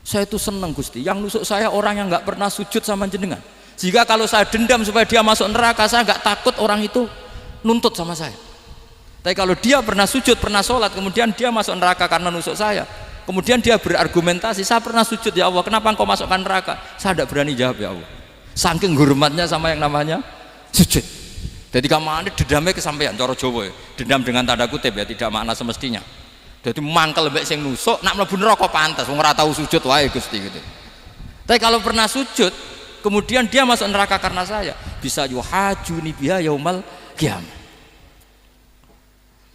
Saya itu senang Gusti, yang nusuk saya orang yang nggak pernah sujud sama jenengan. Jika kalau saya dendam supaya dia masuk neraka, saya nggak takut orang itu nuntut sama saya. Tapi kalau dia pernah sujud, pernah sholat, kemudian dia masuk neraka karena nusuk saya, kemudian dia berargumentasi, saya pernah sujud ya Allah, kenapa engkau masukkan neraka? Saya tidak berani jawab ya Allah. Saking hormatnya sama yang namanya sujud. Jadi kamane dendamnya kesampaian cara Jawa ya. Dendam dengan tanda kutip ya, tidak makna semestinya. Jadi mangkel mbek sing nusuk, nak mlebu neraka pantes, wong ora tau sujud wae Gusti gitu. Tapi kalau pernah sujud, kemudian dia masuk neraka karena saya, bisa yuhajuni biha yaumal qiyamah.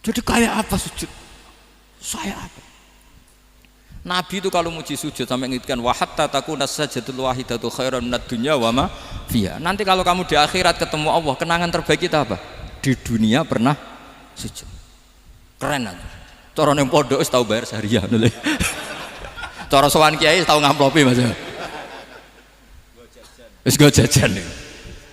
Jadi kayak apa sujud? Saya apa? Nabi itu kalau muji sujud sampai ngitkan wa hatta takuna sajdatul wahidatu khairan minad dunya wa ma fiha. Nanti kalau kamu di akhirat ketemu Allah, kenangan terbaik kita apa? Di dunia pernah sujud. Keren nanti. Cara ning pondok wis tau bayar syariah lho. Cara sowan kiai tau ngamplopi Mas. Wis go jajan.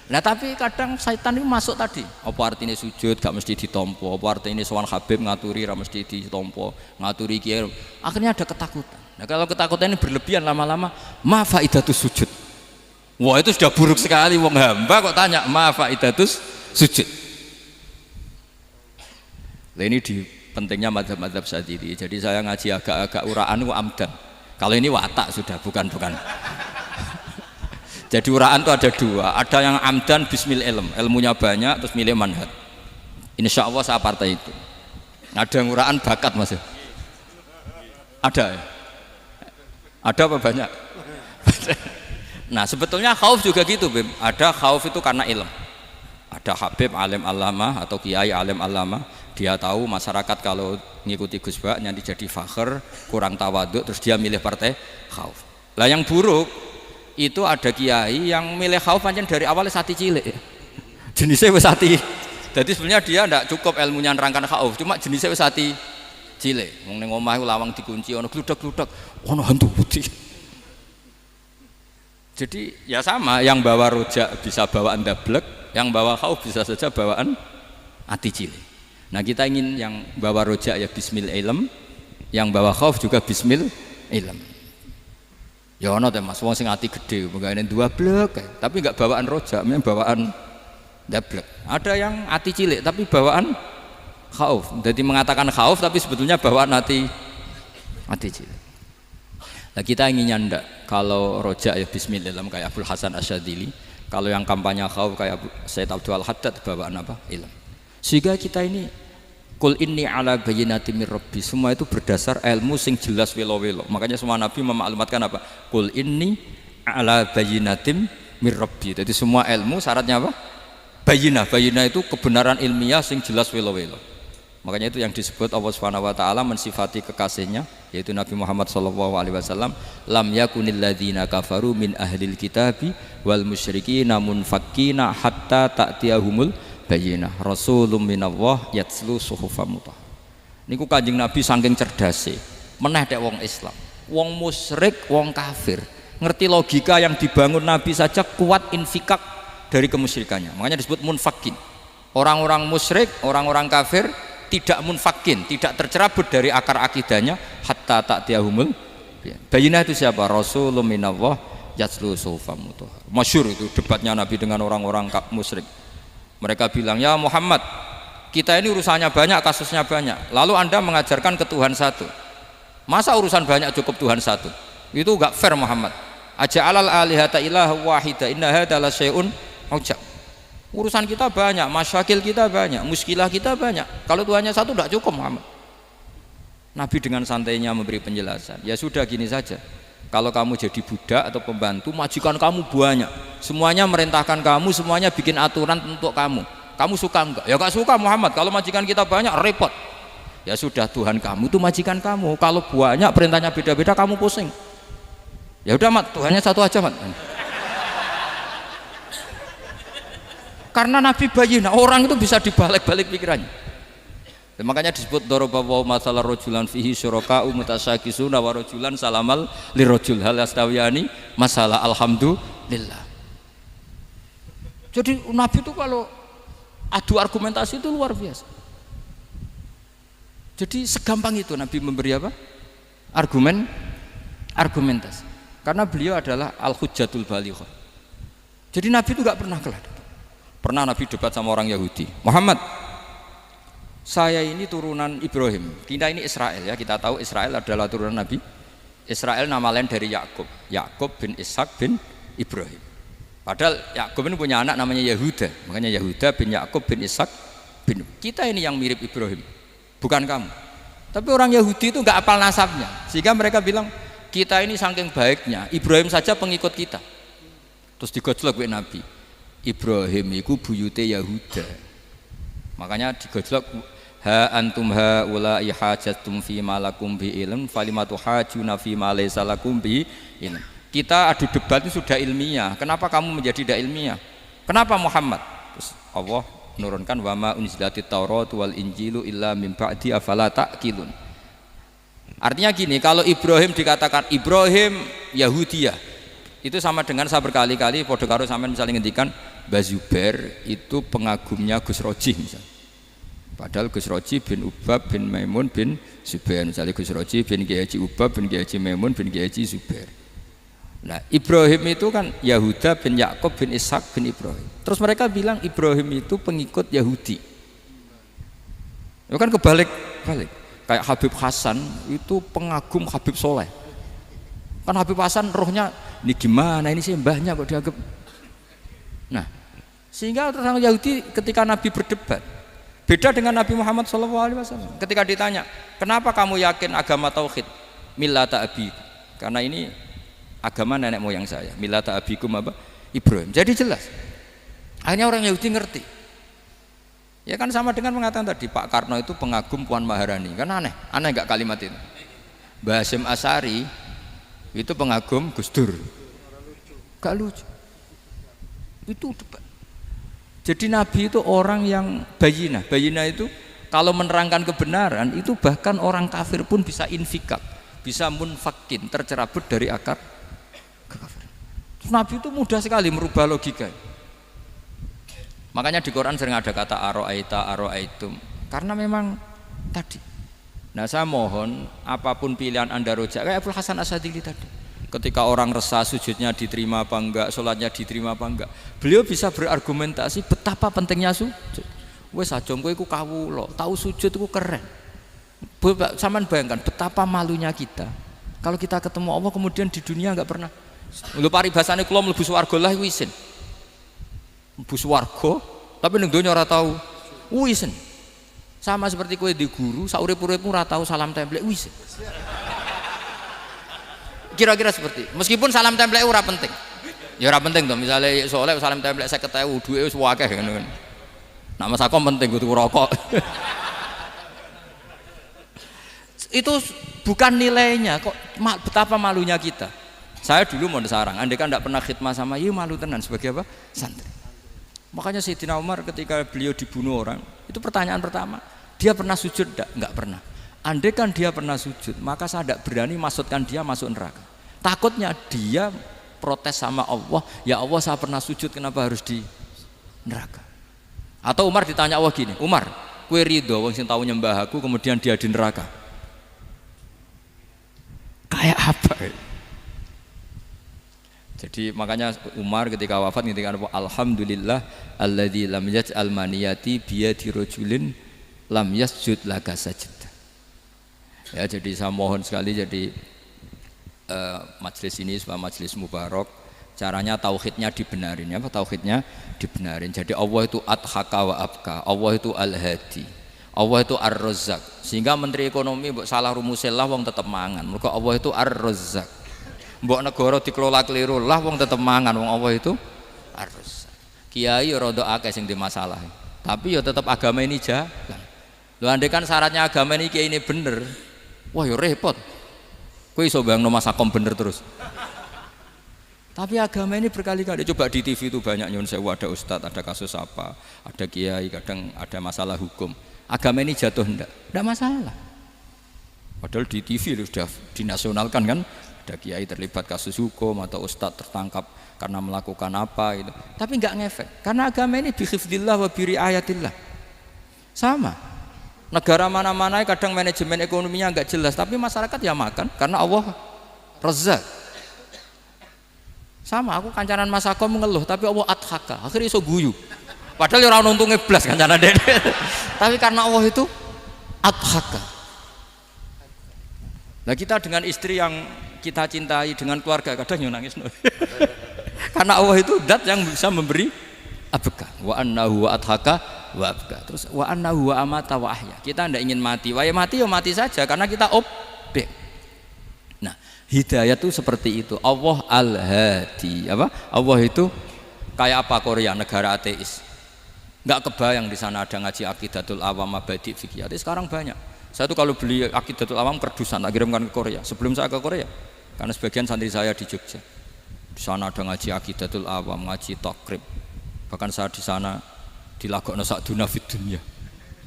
Nah tapi kadang setan itu masuk tadi. Apa artinya sujud gak mesti ditompo, apa artinya sowan Habib ngaturi ra mesti ditompo, ngaturi kiai. Akhirnya ada ketakutan. Nah kalau ketakutan ini berlebihan lama-lama, ma faidatus sujud. Wah itu sudah buruk sekali, wong hamba kok tanya ma faidatus sujud. Lah ini di pentingnya mazhab-mazhab Syadzili. Jadi saya ngaji agak-agak uraan itu amdan. Kalau ini watak sudah bukan. Jadi uraan itu ada dua, ada yang amdan bismil ilm, ilmunya banyak terus milih manhaj. Insya Allah saya partai itu. Ada yang uraan bakat Mas. Ada ya? Ada apa banyak? Nah sebetulnya khauf juga gitu Bim. Ada khauf itu karena ilm. Ada Habib alim alama atau kiai alim alama, dia tahu masyarakat kalau ngikuti Gus Bak nanti jadi fakhr, kurang tawaduk, terus dia milih partai khauf. Lah yang buruk itu ada kiai yang milih khauf pancen dari awalnya sati cilik. Jenisnya wis sati. Jadi sebenarnya dia tidak cukup ilmunya nerangkan khauf, cuma jenisnya wis sati cilik. Wong ning omah lawang dikunci ono gludak-gludak, ono hantu putih. Jadi ya sama, yang bawa rojak bisa bawaan dablek, yang bawa khauf bisa saja bawaan ati cilik. Nah kita ingin yang bawa rojak ya bismil ilm, yang bawa khauf juga bismil ilm. Ya ono teh Mas, wong sing ati gede, pegawene dua blek, tapi enggak bawaan rojak, memang bawaan dablek. Ada yang ati cilik tapi bawaan khauf. Jadi mengatakan khauf tapi sebetulnya bawaan ati cilik. Nah kita inginnya ndak, kalau rojak ya bismillah kayak Abdul Hasan Asyadzili, kalau yang kampanye khauf kayak Said Abdul Haddad bawaan apa? Ilm. Sehingga kita ini Qul inni ala bayyinatin mir rabbi, semua itu berdasar ilmu sing jelas welo-welo. Makanya semua nabi memaklumatkan apa? Qul inni ala bayyinatin mir rabbi. Jadi semua ilmu syaratnya apa? Bayinah itu kebenaran ilmiah sing jelas welo-welo. Makanya itu yang disebut Allah Subhanahu wa taala mensifati kekasihnya yaitu Nabi Muhammad sallallahu alaihi wasallam, lam yakunil ladzina kafaru min ahlil kitabi wal musyrikina munfakkina hatta ta'tiyahumul bayyinah rasulun minallah yatslu suhufam mutahhar. Niku Kanjeng Nabi saking cerdase meneh tek wong Islam, wong musyrik, wong kafir ngerti logika yang dibangun Nabi saja kuat infikak dari kemusyrikannya. Makanya disebut munfakin. Orang-orang musyrik, orang-orang kafir tidak munfakin, tidak tercerabut dari akar akidahnya hatta ta'tiyahumul bayyinah. Itu siapa? Rasulun minallah yatslu suhufam mutahhar. Masyhur itu debatnya Nabi dengan orang-orang musyrik. Mereka bilang, "Ya Muhammad, kita ini urusannya banyak, kasusnya banyak. Lalu Anda mengajarkan ke Tuhan satu. Masa urusan banyak cukup Tuhan satu? Itu enggak fair Muhammad. Aja'alal alihata ilaha wahida inna hadza la syai'un ujab." Urusan kita banyak, masyakil kita banyak, muskilah kita banyak. Kalau Tuhannya satu tidak cukup Muhammad. Nabi dengan santainya memberi penjelasan. Ya sudah gini saja. Kalau kamu jadi budak atau pembantu, majikan kamu banyak. Semuanya merintahkan kamu, semuanya bikin aturan untuk kamu. Kamu suka enggak? Ya enggak suka Muhammad. Kalau majikan kita banyak repot. Ya sudah, Tuhan kamu itu majikan kamu. Kalau banyak perintahnya beda-beda kamu pusing. Ya udah Mat, Tuhannya satu aja Mat. Karena Nabi bayinah, orang itu bisa dibalik-balik pikirannya. Dan makanya disebut daraballahu mathalan rajulan fihi syuraka'u mutasyakisuna wa rajulan salamal lirajul hal yastawiyani masalah alhamdulillah. Jadi Nabi itu kalau adu argumentasi itu luar biasa. Jadi segampang itu Nabi memberi apa? Argumentasi. Karena beliau adalah al-hujjatul balighah. Jadi Nabi itu gak pernah kalah. Pernah Nabi debat sama orang Yahudi, Muhammad, saya ini turunan Ibrahim, kita ini Israel ya, kita tahu Israel adalah turunan Nabi. Israel nama lain dari Yakub, Yakub bin Ishak bin Ibrahim. Padahal Yakub ini punya anak namanya Yahuda, makanya Yahuda bin Yakub bin Ishak bin. Kita ini yang mirip Ibrahim, bukan kamu. Tapi orang Yahudi itu nggak apal nasabnya, sehingga mereka bilang kita ini saking baiknya, Ibrahim saja pengikut kita. Terus digojlok oleh Nabi. Ibrahim itu buyute Yahuda, makanya digojlok, ha antum ha ulai hajatum fi malakum bi ilm falimatu hajuna fi ma laysa lakum bi ilm. Kita adu debat itu sudah ilmiah, kenapa kamu menjadi tidak ilmiah? Kenapa Muhammad? Terus Allah menurunkan wa ma unzilatit taurat wal injilu illa min ba'di afala ta'qilun. Artinya gini, kalau Ibrahim dikatakan Ibrahim Yahudiyah, itu sama dengan saya berkali-kali podo karo sampean misalnya ngendikan Mbah Zubair itu pengagumnya Gus Roji misalnya. Padahal Gus Roji bin Ubab bin Maimun bin Zubair, misalnya Gus Roji bin Kiai Haji Ubab bin Kiai Haji Maimun bin Kiai Haji Zubair. Nah Ibrahim itu kan Yahuda bin Yakub bin Ishak bin Ibrahim. Terus mereka bilang Ibrahim itu pengikut Yahudi. Itu kan kebalik-balik. Kayak Habib Hasan itu pengagum Habib Soleh. Kan Habib Hasan rohnya ini gimana ini sih mbahnya kok dianggap. Nah sehingga orang Yahudi ketika Nabi berdebat beda dengan Nabi Muhammad SAW. Ketika ditanya kenapa kamu yakin agama tauhid, millata abi, karena ini agama nenek moyang saya, millata abikum apa? Ibrahim. Jadi jelas akhirnya orang Yahudi ngerti. Ya kan sama dengan mengatakan tadi Pak Karno itu pengagum Puan Maharani, kan aneh nggak kalimat itu. Mbah Hasyim Asy'ari itu pengagum Gus Dur, gak lucu itu debat. Jadi Nabi itu orang yang bayinah itu kalau menerangkan kebenaran itu bahkan orang kafir pun bisa infikak, bisa munfakin, tercerabut dari akar kekafiran. Nabi itu mudah sekali merubah logika. Makanya di Quran sering ada kata aro'aitum, karena memang tadi. Nah saya mohon apapun pilihan Anda rojak kayak Abdul Hasan Asy'adili tadi. Ketika orang resah sujudnya diterima apa enggak, sholatnya diterima apa enggak, beliau bisa berargumentasi betapa pentingnya sujud. Wes ajeng kowe iku kawula, tahu sujud iku keren. Saman bayangkan betapa malunya kita kalau kita ketemu Allah kemudian di dunia enggak pernah. Lho paribasane kula mlebu swarga lah iku isin. Mlebu swarga tapi ning donya ora tahu isin. Sama seperti kowe di guru sak urip-uripmu ora tahu salam templek isin. Kira-kira seperti meskipun salam templek ora penting Ya ora penting to, misale soleh salam templek 50.000 duwe wis akeh ngono kan. Nak masakom penting kudu rokok. Itu bukan nilainya kok, betapa malunya kita. Saya dulu mau sarang, andai kan tidak pernah khidmah sama, iya malu tenan sebagai apa? Santri. Makanya Sayyidina Umar ketika beliau dibunuh orang, itu pertanyaan pertama, dia pernah sujud enggak? Enggak pernah. Andai kan dia pernah sujud, maka saya tidak berani masukkan dia masuk neraka. Takutnya dia protes sama Allah, ya Allah saya pernah sujud, kenapa harus di neraka? Atau Umar ditanya Allah gini, Umar, kue ridho wong sing tahu nyembah aku kemudian dia di neraka? Kayak apa? Jadi makanya Umar ketika wafat ketika alhamdulillah alladzi lam yaj'al maniyati biyadi rajulin lam yasjud laka sajdah. Ya, jadi saya mohon sekali jadi majelis ini sebagai majelis mubarak, caranya tauhidnya dibenarin ya, tauhidnya dibenarin. Jadi Allah itu adhaka wa abka, Allah itu al-hadi, Allah itu ar-razzaq. Sehingga menteri ekonomi mbok salah rumusillah wong tetep mangan. Mergo Allah itu ar-razzaq. Mbok negara dikelola keliru lah wong tetep mangan, wong Allah itu ar-razzaq. Kiai rada akeh sing di masalah. Tapi ya tetep agama ini jalan. Lho andai kan syaratnya agama ini kiai ini bener, wah ya repot. Kowe iso bayangno masakom bener terus. Tapi agama ini berkali-kali coba di TV itu banyak nyun sewu, ada ustadz, ada kasus apa, ada kiai, kadang ada masalah hukum. Agama ini jatuh enggak masalah. Padahal di TV sudah dinasionalkan kan, ada kiai terlibat kasus hukum atau ustadz tertangkap karena melakukan apa itu. Tapi enggak ngefek karena agama ini bihifdillah wa biriayatillah. Sama. Negara mana-mana kadang manajemen ekonominya enggak jelas, tapi masyarakat ya makan karena Allah Razzaq. Sama, aku kancanan masakom mengeluh, tapi Allah adhaka, akhirnya iso guyu. Padahal orang untungnya blas kancanan dede. Tapi karena Allah itu adhaka. Nah kita dengan istri yang kita cintai, dengan keluarga kadang yang nangis. Karena Allah itu zat yang bisa memberi abka. Wa annahu wa adhaka wa abka. Terus wa annahu wa amata wa ahya. Kita tidak ingin mati. Wah ya mati saja karena kita objek. Nah, hidayah itu seperti itu. Allah al-hadi. Apa? Allah itu kayak apa Korea, negara ateis. Enggak kebayang di sana ada ngaji Aqidatul Awam Mabadi' Fikih. Sekarang banyak. Saya tuh kalau beli Aqidatul Awam kerdusan tak kirimkan ke Korea. Sebelum saya ke Korea, karena sebagian santri saya di Jogja. Di sana ada ngaji Aqidatul Awam, ngaji Takrib. Bahkan saya di sana dilagokno sakduna fid dunya.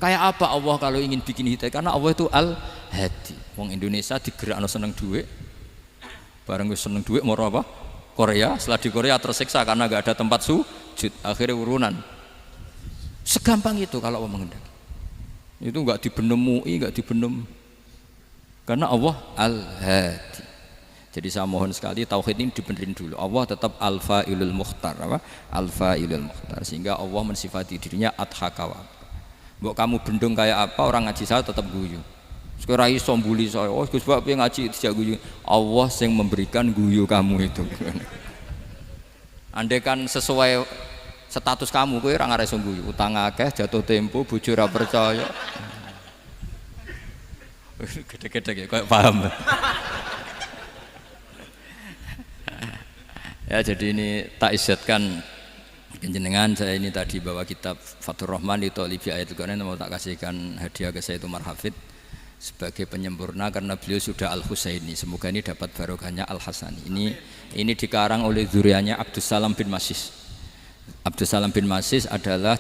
Kayak apa Allah kalau ingin bikin hidayah? Karena Allah itu al-hadi. Wong Indonesia digerakno seneng duit. Bareng wis seneng duit mau apa? Korea. Setelah di Korea tersiksa karena enggak ada tempat sujud. Akhirnya urunan. Segampang itu kalau Allah menghendaki. Itu enggak dibenem MUI, enggak dibenem. Karena Allah al-hadi. Jadi saya mohon sekali tauhid ini dibenerin dulu. Allah tetap al-fa'ilul mukhtar, apa? Al-fa'ilul mukhtar, sehingga Allah mensifati dirinya adhaka wa. Mbok kamu bendung kayak apa, orang ngaji saya tetap guyu. Sekarang iso mbuli saya, oh Gus Bab ngaji tidak guyu. Allah yang memberikan guyu kamu itu. Andai kan sesuai status kamu, kowe ora ngarep iso guyu. Utang akeh, jatuh tempo, bojo ora percaya. Gede-gede kayak paham. Ya jadi ini tak isyatkan jenengan, saya ini tadi bawa kitab Fathur Rahman di Thalibi Ayatul Quran, mau tak kasihkan hadiah ke Sayyid Umar Hafid sebagai penyempurna karena beliau sudah Al-Husaini. Semoga ini dapat barokahnya Al-Hasani. Ini dikarang oleh zurianya Abdus Salam bin Masis. Abdus Salam bin Masis adalah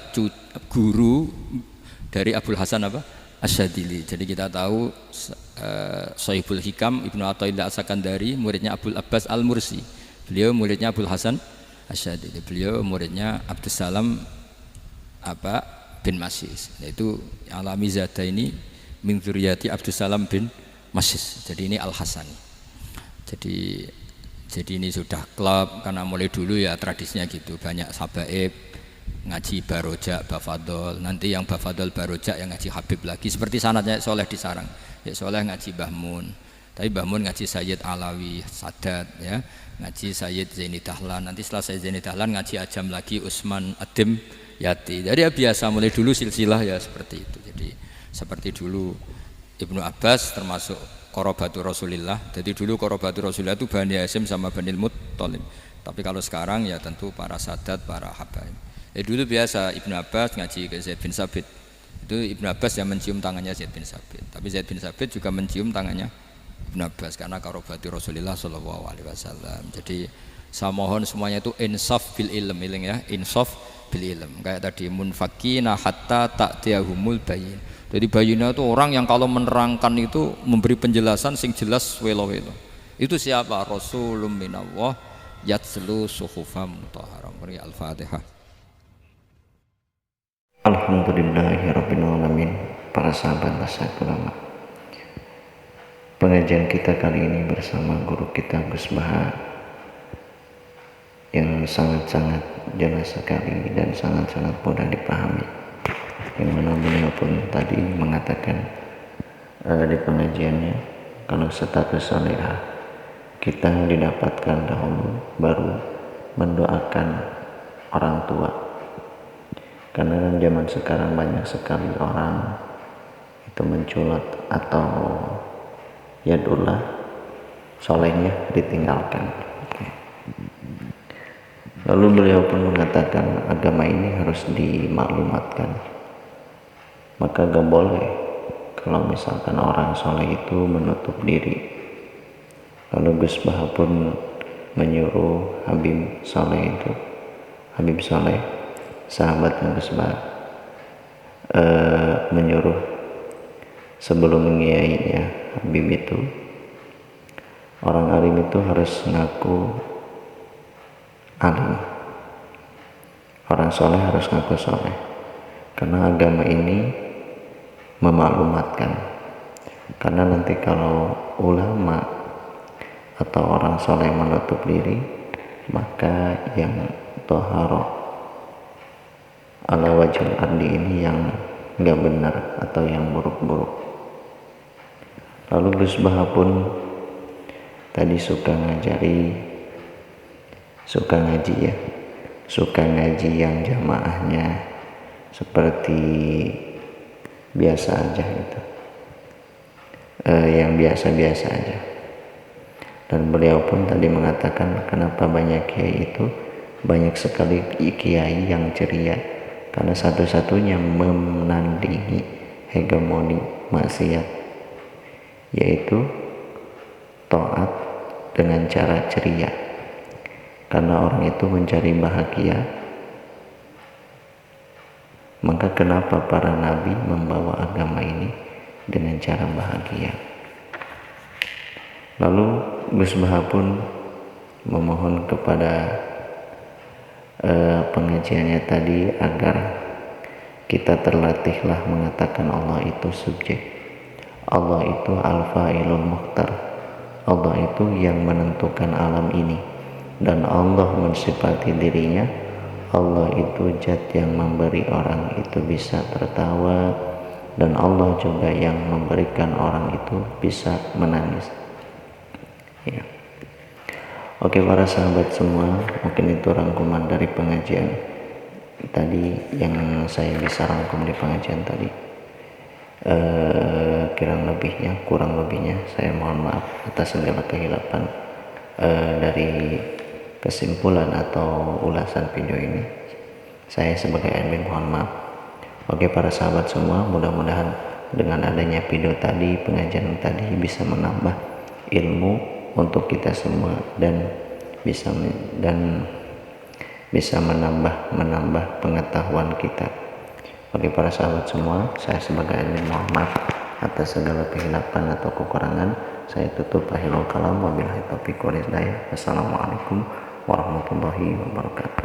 guru dari Abul Hasan apa? Asyadili. Jadi kita tahu Sohibul Hikam Ibnu Athaillah As-Sakandari muridnya Abul Abbas Al-Mursi. Beliau muridnya Abul Hasan Asyadili. Beliau muridnya Abdus Salam bin Masis. Yaitu Alami Zada ini min dzurriyyati Abdus Salam bin Masis. Jadi ini Al-Hasani. Jadi ini sudah klub karena mulai dulu ya tradisinya gitu. Banyak sabaib ngaji Barojak, Bafadol. Nanti yang Bafadol Barojak yang ngaji Habib lagi. Seperti sanadnya Soleh di Sarang. Ya Soleh ngaji Mbah Mun. Tapi Mbah Mun ngaji Sayyid Alawi Sadat ya. Ngaji Sayyid Zaini Dahlan. Nanti setelah Sayyid Zaini Dahlan ngaji Ajam lagi Usman Adim Yati. Jadi ya biasa mulai dulu silsilah ya seperti itu. Jadi seperti dulu Ibnu Abbas termasuk Qorobatu Rasulillah. Jadi dulu Qorobatu Rasulillah itu Bani Hasyim sama Bani Muttalib. Tapi kalau sekarang ya tentu para sadat, para habaib. Dulu biasa Ibnu Abbas ngaji ke Zaid bin Sabit. Itu Ibnu Abbas yang mencium tangannya Zaid bin Sabit. Tapi Zaid bin Sabit juga mencium tangannya Ibnu Abbas karena Qorobatu Rasulillah Shallallahu Alaihi Wasallam. Jadi saya mohon semuanya itu insaf bil ilm, ya, insaf bil ilm. Kayak tadi munfakina hatta ta'tiyahumul bayin. Jadi bayina itu orang yang kalau menerangkan itu memberi penjelasan sing jelas welo-welo. Itu siapa? Rasulun minallah yatslu suhufam mutahharah. Mari Al-Fatihah. Alhamdulillahirabbil alamin. Para sahabat nasihat ulama. Pengajian kita kali ini bersama guru kita Gus Baha yang sangat-sangat jelas sekali dan sangat-sangat mudah dipahami. Yang mana beliau pun tadi mengatakan di pengajiannya kalau status salehah kita didapatkan dahulu baru mendoakan orang tua, karena kan zaman sekarang banyak sekali orang itu menculot atau yadullah solehnya ditinggalkan. Lalu beliau pun mengatakan agama ini harus dimaklumatkan. Maka gak boleh kalau misalkan orang soleh itu menutup diri. Lalu Gus Baha pun menyuruh Habib Soleh itu, Habib Soleh sahabatnya Gus Baha, menyuruh sebelum mengiainya Habib itu, orang alim itu harus ngaku alim, orang soleh harus ngaku soleh, karena agama ini memaklumatkan. Karena nanti kalau ulama atau orang soleh menutup diri, maka yang toharoh ala wajhul ardi ini yang nggak benar atau yang buruk-buruk. Lalu Gus Baha pun tadi suka ngaji yang jamaahnya seperti biasa aja gitu, yang biasa-biasa aja. Dan beliau pun tadi mengatakan kenapa banyak kiai itu, banyak sekali kiai yang ceria, karena satu-satunya menandingi hegemoni maksiat yaitu taat dengan cara ceria, karena orang itu mencari bahagia. Maka kenapa para nabi membawa agama ini dengan cara bahagia? Lalu Gus Baha pun memohon kepada pengajiannya tadi agar kita terlatihlah mengatakan Allah itu subjek, Allah itu al-fa'ilul mukhtar, Allah itu yang menentukan alam ini, dan Allah mensifati dirinya Allah itu zat yang memberi orang itu bisa tertawa, dan Allah juga yang memberikan orang itu bisa menangis. Ya. Oke para sahabat semua, mungkin itu rangkuman dari pengajian tadi yang saya bisa rangkum di pengajian tadi. Kurang lebihnya saya mohon maaf atas segala kehilapan dari kesimpulan atau ulasan video ini. Saya sebagai admin mohon maaf. Oke para sahabat semua, mudah-mudahan dengan adanya video tadi, pengajian tadi bisa menambah ilmu untuk kita semua dan bisa menambah pengetahuan kita. Oke para sahabat semua, saya sebagai admin mohon maaf atas segala kehilapan atau kekurangan. Saya tutup akhirul kalam, wabillahi taufiq wal hidayah. Wassalamualaikum warahmatullahi wabarakatuh.